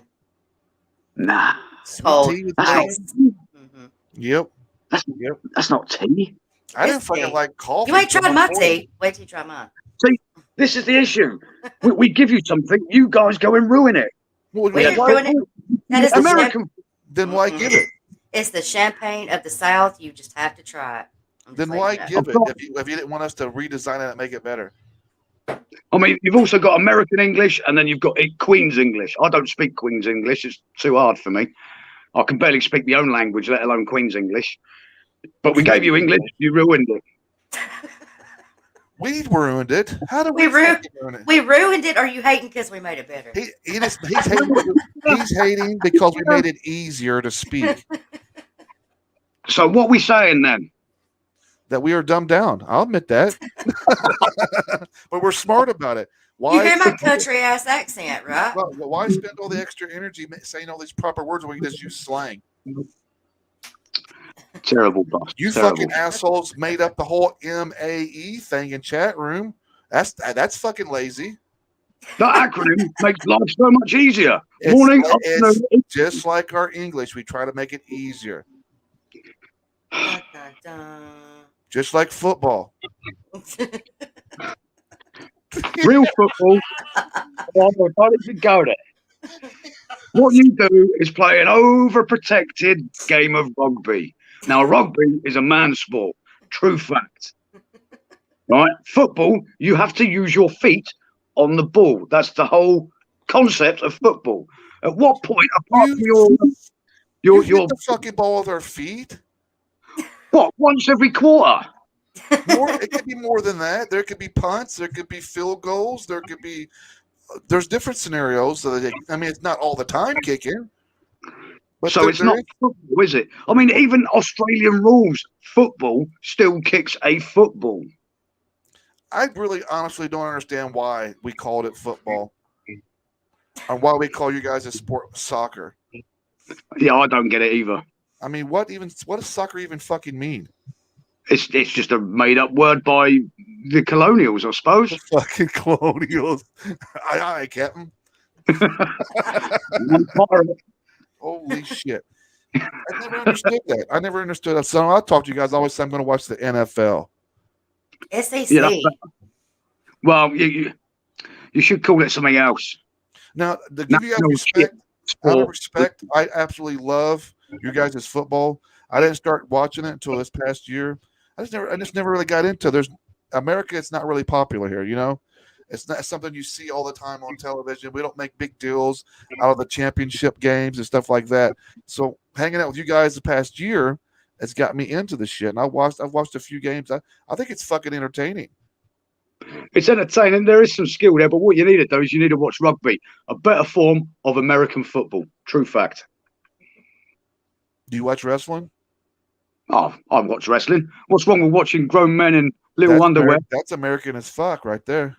Nah. Cold. Tea with Ice. Mm-hmm. Yep. That's not tea. I didn't fucking like coffee. You ain't tried my tea. Wait till you try mine. See, this is the issue. We give you something, you guys go and ruin it. Well, We didn't ruin it. That is American. Then why give it? It's the champagne of the South. You just have to try it. Then why give it if you didn't want us to redesign it and make it better? I mean, you've also got American English, and then you've got Queen's English. I don't speak Queen's English. It's too hard for me. I can barely speak my own language, let alone Queen's English. But we gave you English. You ruined it. We ruined it. How do We we ruined- fucking ruin it? We ruined it. Or are you hating because we made it better? He's hating because we made it easier to speak. So what we saying then? That we are dumbed down. I'll admit that. But we're smart about it. You Why? hear my country ass accent, right? Well, why spend all the extra energy saying all these proper words when we can just use slang? Terrible, boss. You Terrible. fucking assholes made up the whole MAE thing in chat room. That's fucking lazy. That acronym makes life so much easier. It's, Morning, it's afternoon. just like our English. We try to make it easier. Dun, dun, dun. Just like football. Real football. Oh, I didn't go there. What you do is play an overprotected game of rugby. Now, rugby is a man's sport. True fact. Right? Football, you have to use your feet on the ball. That's the whole concept of football. At what point, apart from You hit the fucking ball with our feet. what? Once every quarter. It could be more than that. There could be punts. There could be field goals. There's different scenarios. I mean, it's not all the time kicking. But So it's not football, is it? I mean, even Australian rules, football still kicks a football. I really honestly don't understand why we called it football. Or why we call you guys a sport soccer. Yeah, I don't get it either. I mean, what does soccer even fucking mean? It's just a made up word by the colonials, I suppose. The fucking colonials. Aye, Captain. Holy shit. I never understood that. I never understood that. So I talked to you guys. I always say I'm going to watch the NFL. SEC. Yeah, well, you should call it something else. Now, to give you guys No respect, sport. out of respect, I absolutely love you guys' football. I didn't start watching it until this past year. I just never really got into. There's America. It's not really popular here. You know, it's not something you see all the time on television. We don't make big deals out of the championship games and stuff like that. So hanging out with you guys the past year has got me into this shit. And I've watched a few games. I think it's fucking entertaining. It's entertaining. There is some skill there, but what you need to do is you need to watch rugby, a better form of American football. True fact. Do you watch wrestling? Oh, I watch wrestling. What's wrong with watching grown men in little underwear? That's American as fuck right there.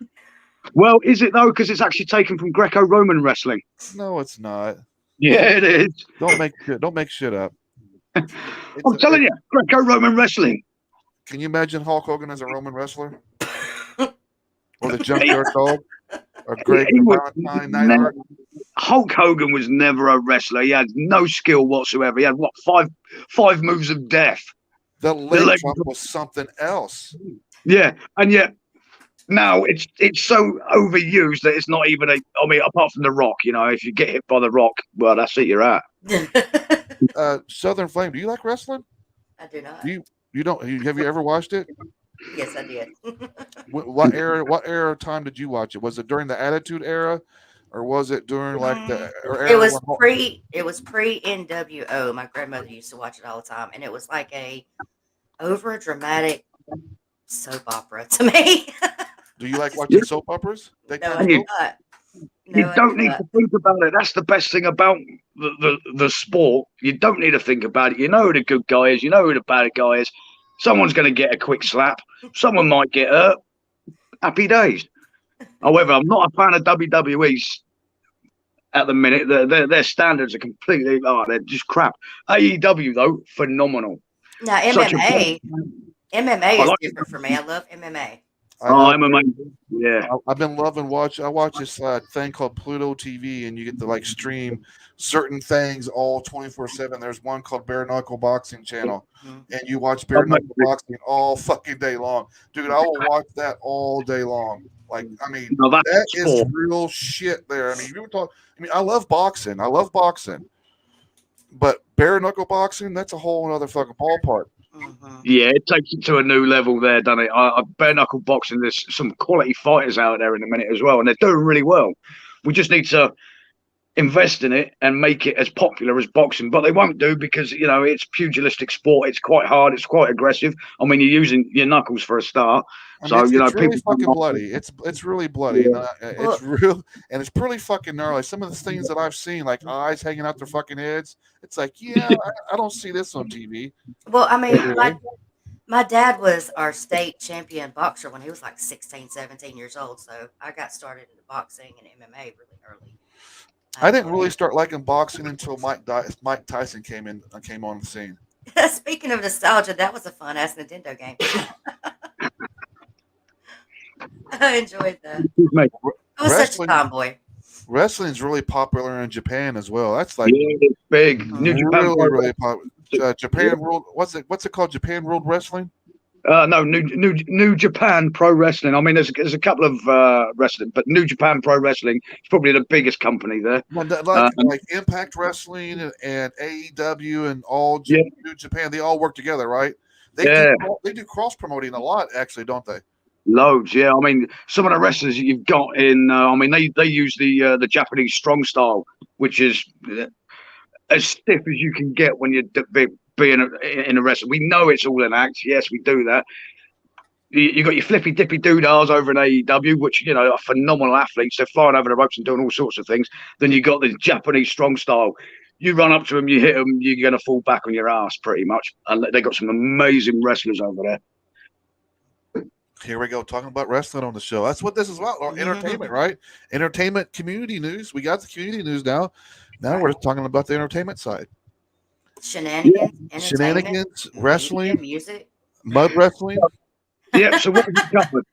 Well, is it though? Because it's actually taken from Greco-Roman wrestling. No, it's not. Yeah, it is. Don't make shit up. I'm telling you, Greco-Roman wrestling. Can you imagine Hulk Hogan as a Roman wrestler? Or the Junkyard Dog? Or Greg Valentine Neidhart? Hulk Hogan was never a wrestler. He had no skill whatsoever. He had what five moves of death. The leg drop was something else. Yeah, and yet now it's so overused that it's not even a. I mean, apart from the Rock, you know, if you get hit by the Rock, well, that's it. You're out. Southern Flame, do you like wrestling? I do not. You don't? Have you ever watched it? Yes, I did. What era? What era of time did you watch it? Was it during the Attitude Era, or was it during like the? It was pre. It was pre NWO. My grandmother used to watch it all the time, and it was like a over dramatic soap opera to me. Do you like watching soap operas? No, I do do not. You don't need to think about it. That's the best thing about the sport. You don't need to think about it. You know who the good guy is. You know who the bad guy is. Someone's going to get a quick slap. Someone might get hurt. Happy days. However, I'm not a fan of WWE's at the minute. Their standards are completely, they're just crap. AEW, though, phenomenal. Now, Such a- MMA is like different for me. I love MMA. MMA. Yeah. I've been loving I watch this thing called Pluto TV, and you get to like stream certain things all 24/7. There's one called Bare Knuckle Boxing Channel, and you watch Bare Knuckle Boxing all fucking day long, dude. I will watch that all day long. Like, I mean, that is real shit there. I mean, you were talking. I mean, I love boxing, but bare knuckle boxing, that's a whole other fucking ballpark. Yeah, it takes it to a new level there, doesn't it? Bare knuckle boxing, there's some quality fighters out there in a minute as well, and they're doing really well. We just need to invest in it and make it as popular as boxing, but they won't do because it's pugilistic sport. It's quite hard. It's quite aggressive. I mean, you're using your knuckles for a start, I mean, so it's really people. fucking bloody. It's really bloody. Yeah. It's real, and it's pretty fucking gnarly. Some of the things that I've seen, like eyes hanging out their fucking heads, it's like, yeah, I don't see this on TV. Well, I mean, every day. my dad was our state champion boxer when he was like 16, 17 years old. So I got started into boxing and MMA really early. I didn't really start liking boxing until Mike Tyson came on the scene. Speaking of nostalgia, that was a fun ass Nintendo game. I enjoyed that. Mate, I was such a tomboy. Wrestling's really popular in Japan as well. That's like it's big. New Japan really popular. Japan World. What's it called? Japan World Wrestling. No, New Japan Pro Wrestling. I mean, there's a couple of wrestling, but New Japan Pro Wrestling is probably the biggest company there. Like Impact Wrestling and AEW and all New Japan, they all work together, right? They do cross promoting a lot, actually, don't they? Loads, yeah. I mean, some of the wrestlers you've got in, I mean, they use the Japanese strong style, which is as stiff as you can get when you're being in a wrestler. We know it's all an act. Yes, we do that. You got your flippy dippy doodahs over in AEW, which are phenomenal athletes. They're flying over the ropes and doing all sorts of things. Then you got the Japanese strong style. You run up to them, you hit them, you're going to fall back on your ass pretty much. And they got some amazing wrestlers over there. Here we go, talking about wrestling on the show. That's what this is about. Entertainment, right? Entertainment, community news. We got the community news now. Now we're talking about the entertainment side. Shenanigans, wrestling, music, mud wrestling. Yeah. So what have we covered?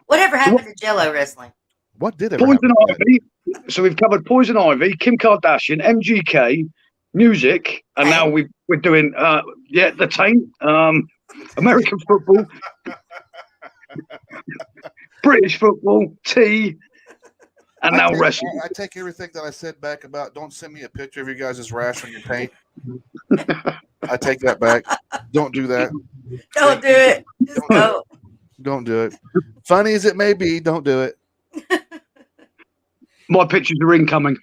Whatever happened to Jello wrestling? What did it? Poison Ivy. So we've covered Poison Ivy, Kim Kardashian, MGK, music, and now we're doing the Taint, American football, British football, tea, and now wrestling. I take everything that I said back about don't send me a picture of you guys' rash on your paint. I take that back. Don't do that. Don't do it. Just go. Don't do it. Funny as it may be, don't do it. My pictures are incoming.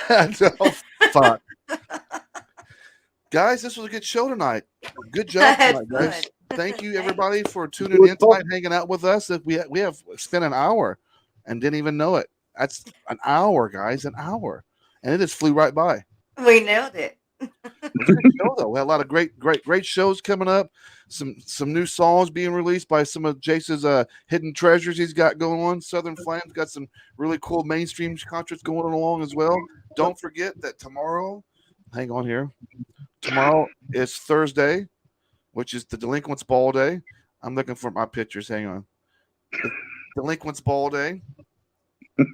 Fine. Guys, this was a good show tonight. Good job tonight, guys. Thank you, everybody, for tuning in tonight, hanging out with us. We have spent an hour and didn't even know it. That's an hour, guys, an hour. And it just flew right by. We nailed it. Show, though. We had a lot of great shows coming up. Some new songs being released by some of Jase's hidden treasures he's got going on. Southern Flames got some really cool mainstream concerts going along as well. Don't forget that tomorrow, hang on here. Tomorrow is Thursday, which is the Delinquents Ball Day. I'm looking for my pictures. Hang on. Delinquents Ball Day.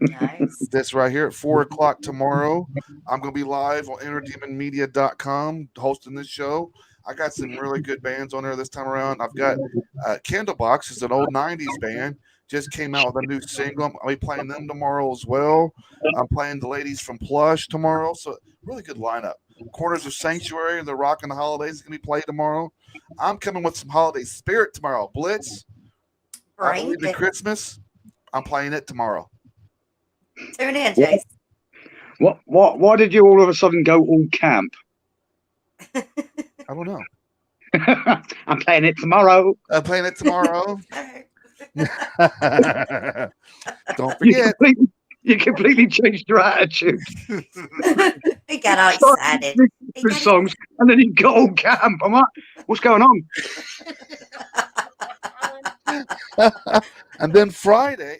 Nice. This right here at 4:00 tomorrow. I'm going to be live on InnerDemonMedia.com hosting this show. I got some really good bands on there this time around. I've got Candlebox, is an old 90s band. Just came out with a new single. I'll be playing them tomorrow as well. I'm playing the ladies from Plush tomorrow. So really good lineup. Corners of Sanctuary and the Rock and the Holidays is going to be played tomorrow. I'm coming with some holiday spirit tomorrow. Blitz. I Believe in Christmas. I'm playing it tomorrow. Tune in, Jase. Why did you all of a sudden go all camp? I don't know. I'm playing it tomorrow. I'm playing it tomorrow. Don't forget. You completely changed your attitude. He got all excited. Songs, and then you got all camp. I'm like, what's going on? And then Friday,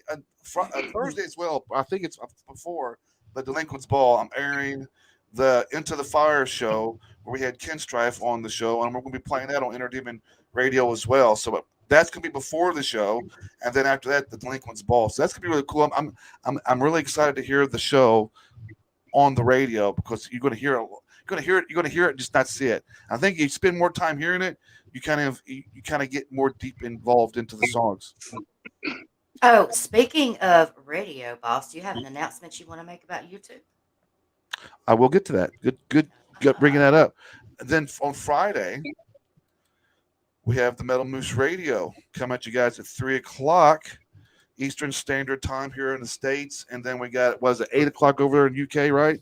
Thursday as well. I think it's before the Delinquents Ball. I'm airing the Into the Fire show where we had Ken Strife on the show, and we're going to be playing that on Interdemon Radio as well. So that's going to be before the show, and then after that, the Delinquents Ball. So that's going to be really cool. I'm really excited to hear the show on the radio because you're going to hear it. You're going to hear it, just not see it. I think you spend more time hearing it, you kind of get more deep involved into the songs. Oh, speaking of radio, boss, do you have an announcement you want to make about YouTube? I will get to that. Good bringing that up. And then on Friday, we have the Metal Moose Radio come at you guys at 3:00 Eastern Standard Time here in the States, and then we got 8:00 over there in UK, right?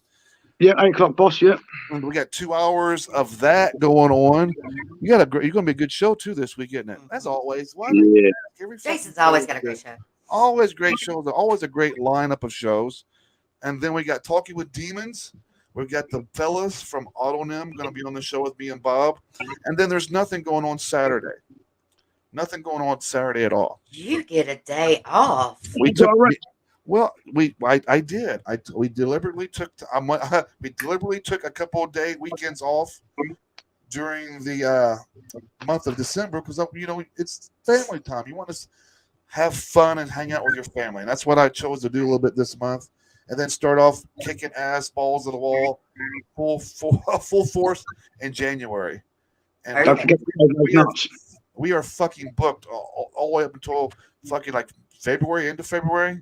Yeah, 8 o'clock, boss. Yeah. And we got 2 hours of that going on. You're gonna be a good show too this week, isn't it? As always. Why do Yeah. every Jason's fucking always show got a is great good. show. Always great shows. Always a great lineup of shows. And then we got Talking with Demons. We've got the fellas from Autonym going to be on the show with me and Bob. And then there's nothing going on Saturday. Nothing going on Saturday at all. You get a day off. We took. I did. We deliberately took. We deliberately took a couple of weekends off during the month of December because it's family time. You want to have fun and hang out with your family, and that's what I chose to do a little bit this month. And then start off kicking ass, balls to the wall, full force in January. And Don't forget we are fucking booked all the way up until fucking like February, end of February.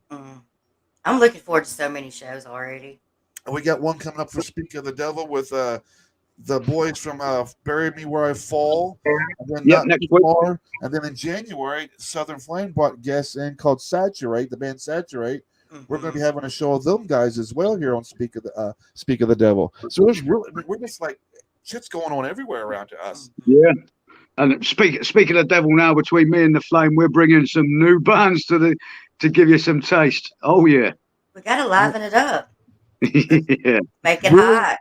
I'm looking forward to so many shows already. And we got one coming up for Speak of the Devil with the boys from Bury Me Where I Fall. And then next week. And then in January, Southern Flame brought guests in called Saturate, the band Saturate. We're going to be having a show of them guys as well here on Speak of the Devil. So we're just like shit's going on everywhere around to us. Yeah. And speaking of devil now, between me and the Flame, we're bringing some new bands to give you some taste. Oh yeah. We got to liven it up. Yeah. Make it hot.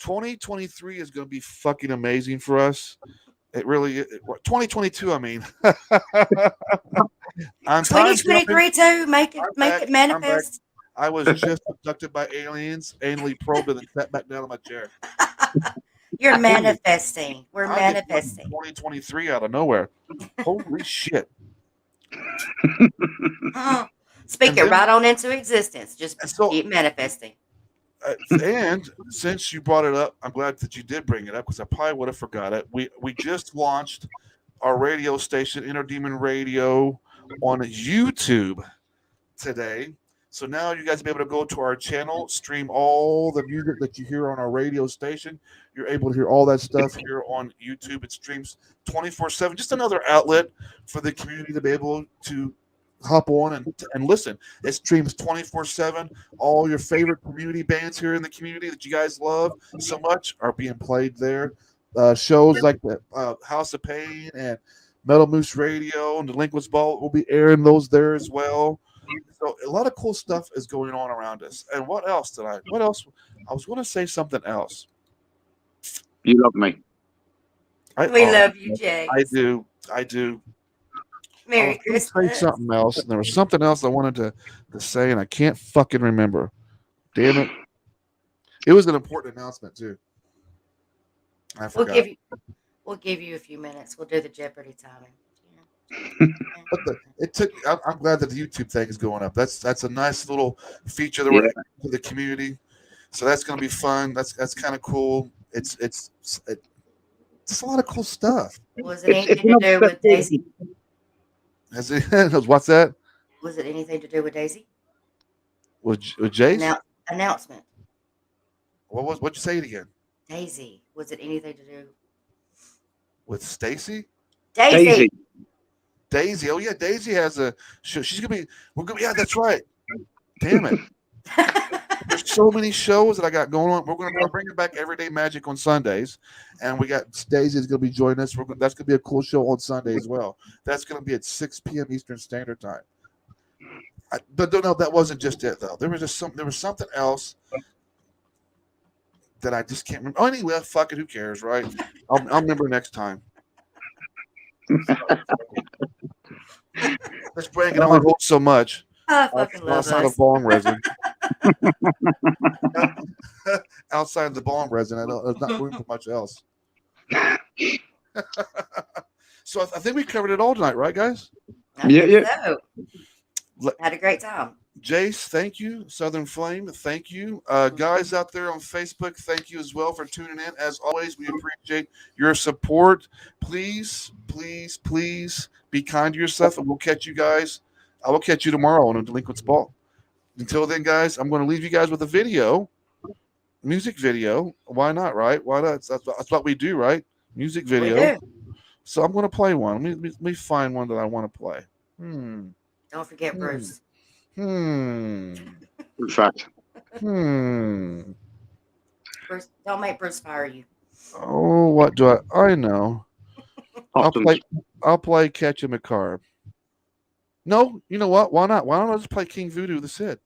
2023 is going to be fucking amazing for us. It really 2022. I mean, I'm 2023 too. Make it manifest. I was just abducted by aliens, anally probed, and then sat back down in my chair. You're manifesting. We're manifesting. 2023 out of nowhere. Holy shit. Speak it right on into existence. Just keep manifesting. And since you brought it up, I'm glad that you did bring it up because I probably would have forgot it. We just launched our radio station, Inner Demon Radio, on YouTube today. So now you guys will be able to go to our channel, stream all the music that you hear on our radio station. You're able to hear all that stuff here on YouTube. It streams 24/7. Just another outlet for the community to be able to hop on and listen. It streams 24/7. All your favorite community bands here in the community that you guys love so much are being played there. Shows like the House of Pain and Metal Moose Radio and Delinquents Ball will be airing those there as well. So a lot of cool stuff is going on around us. And what else tonight? What else? I was going to say something else. You love me. We love you, Jase. I do. Merry Christmas. Say something else, and there was something else I wanted to say, and I can't fucking remember. Damn it! It was an important announcement too. I forgot. We'll give you a few minutes. We'll do the Jeopardy timing. But I'm glad that the YouTube thing is going up. That's a nice little feature that we're adding to the community. So that's going to be fun. That's kind of cool. It's a lot of cool stuff. Was it anything to do with Daisy? What's that? Was it anything to do with Daisy? With Jase? Announcement. What'd you say it again? Daisy. Was it anything to do with Stacy? Daisy. Oh yeah, Daisy has a show. Yeah, that's right. Damn it. There's so many shows that I got going on. We're bringing back Everyday Magic on Sundays, and we got Daisy's going to be joining us. That's going to be a cool show on Sunday as well. That's going to be at 6 p.m. Eastern Standard Time. But no, that wasn't just it though. There was something else that I just can't remember. Oh, anyway, fuck it. Who cares, right? I'll remember next time. This brain can only hold so much. I fucking love outside us. of bong resin. Outside the bong resin, there's not room for much else. So I think we covered it all tonight, right, guys? Yeah. So. Had a great time. Jase, thank you. Southern Flame, thank you. Guys out there on Facebook, thank you as well for tuning in. As always, we appreciate your support. Please, please, please be kind to yourself, and we'll catch you guys. I will catch you tomorrow on a Delinquents Ball. Until then, guys, I'm going to leave you guys with a music video. Why not, right? Why not? That's what we do, right? Music video. So I'm going to play one. Let me find one that I want to play. Don't forget Bruce. In fact. make Bruce fire you. Oh, what do I know? Optimus. I'll play Catch a McCarb. No, you know what? Why not? Why don't I just play King Voodoo the Sid?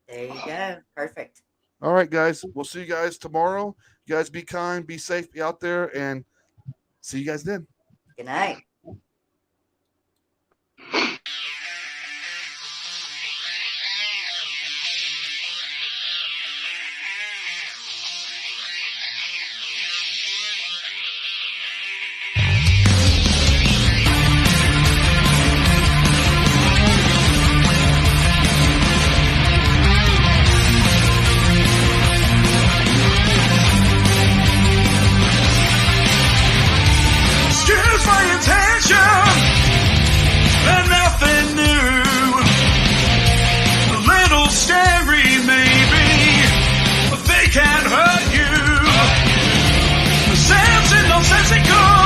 There you go. Perfect. All right, guys. We'll see you guys tomorrow. You guys be kind, be safe, be out there, and see you guys then. Good night. Excuse my intention, they're nothing new. A little scary, maybe, but they can't hurt you. The sense in nonsensical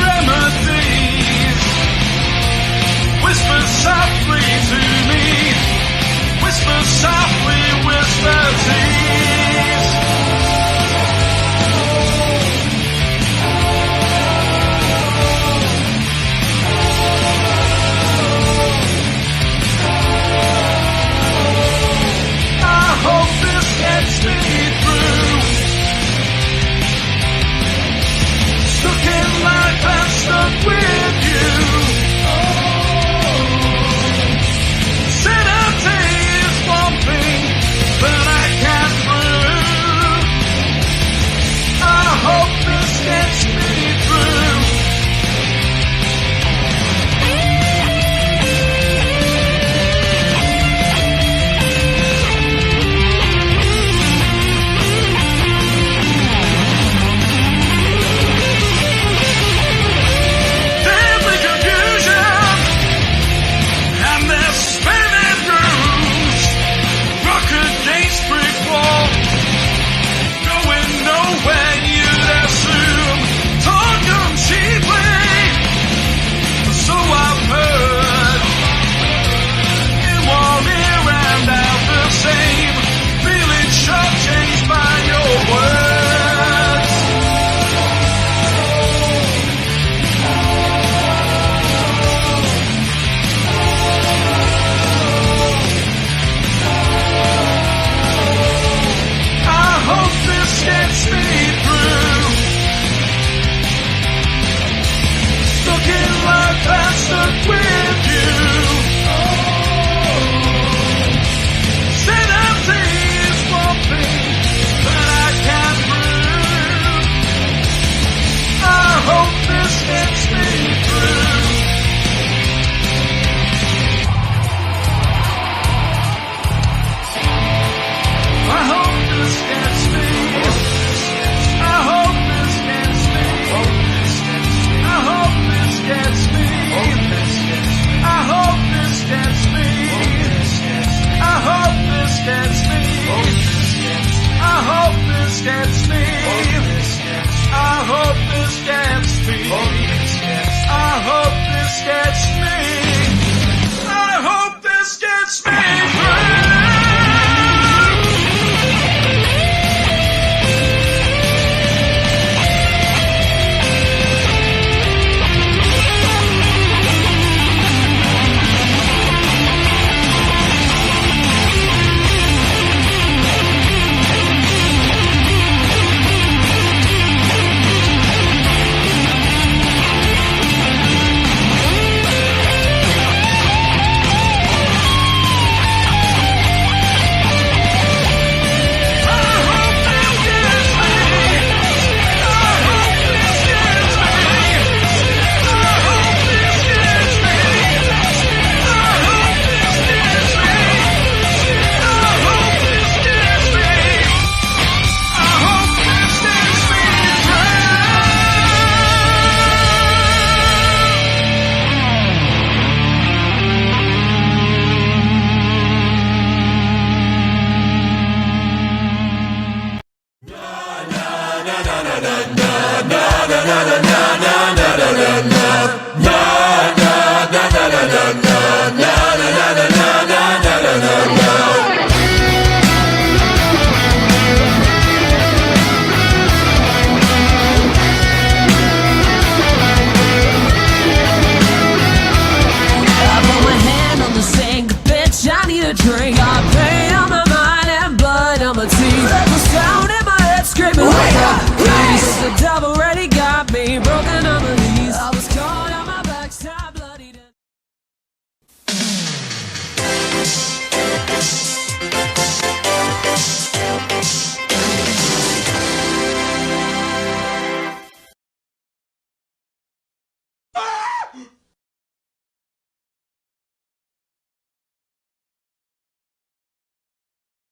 remedies. Whisper softly to me, whisper softly, whisper to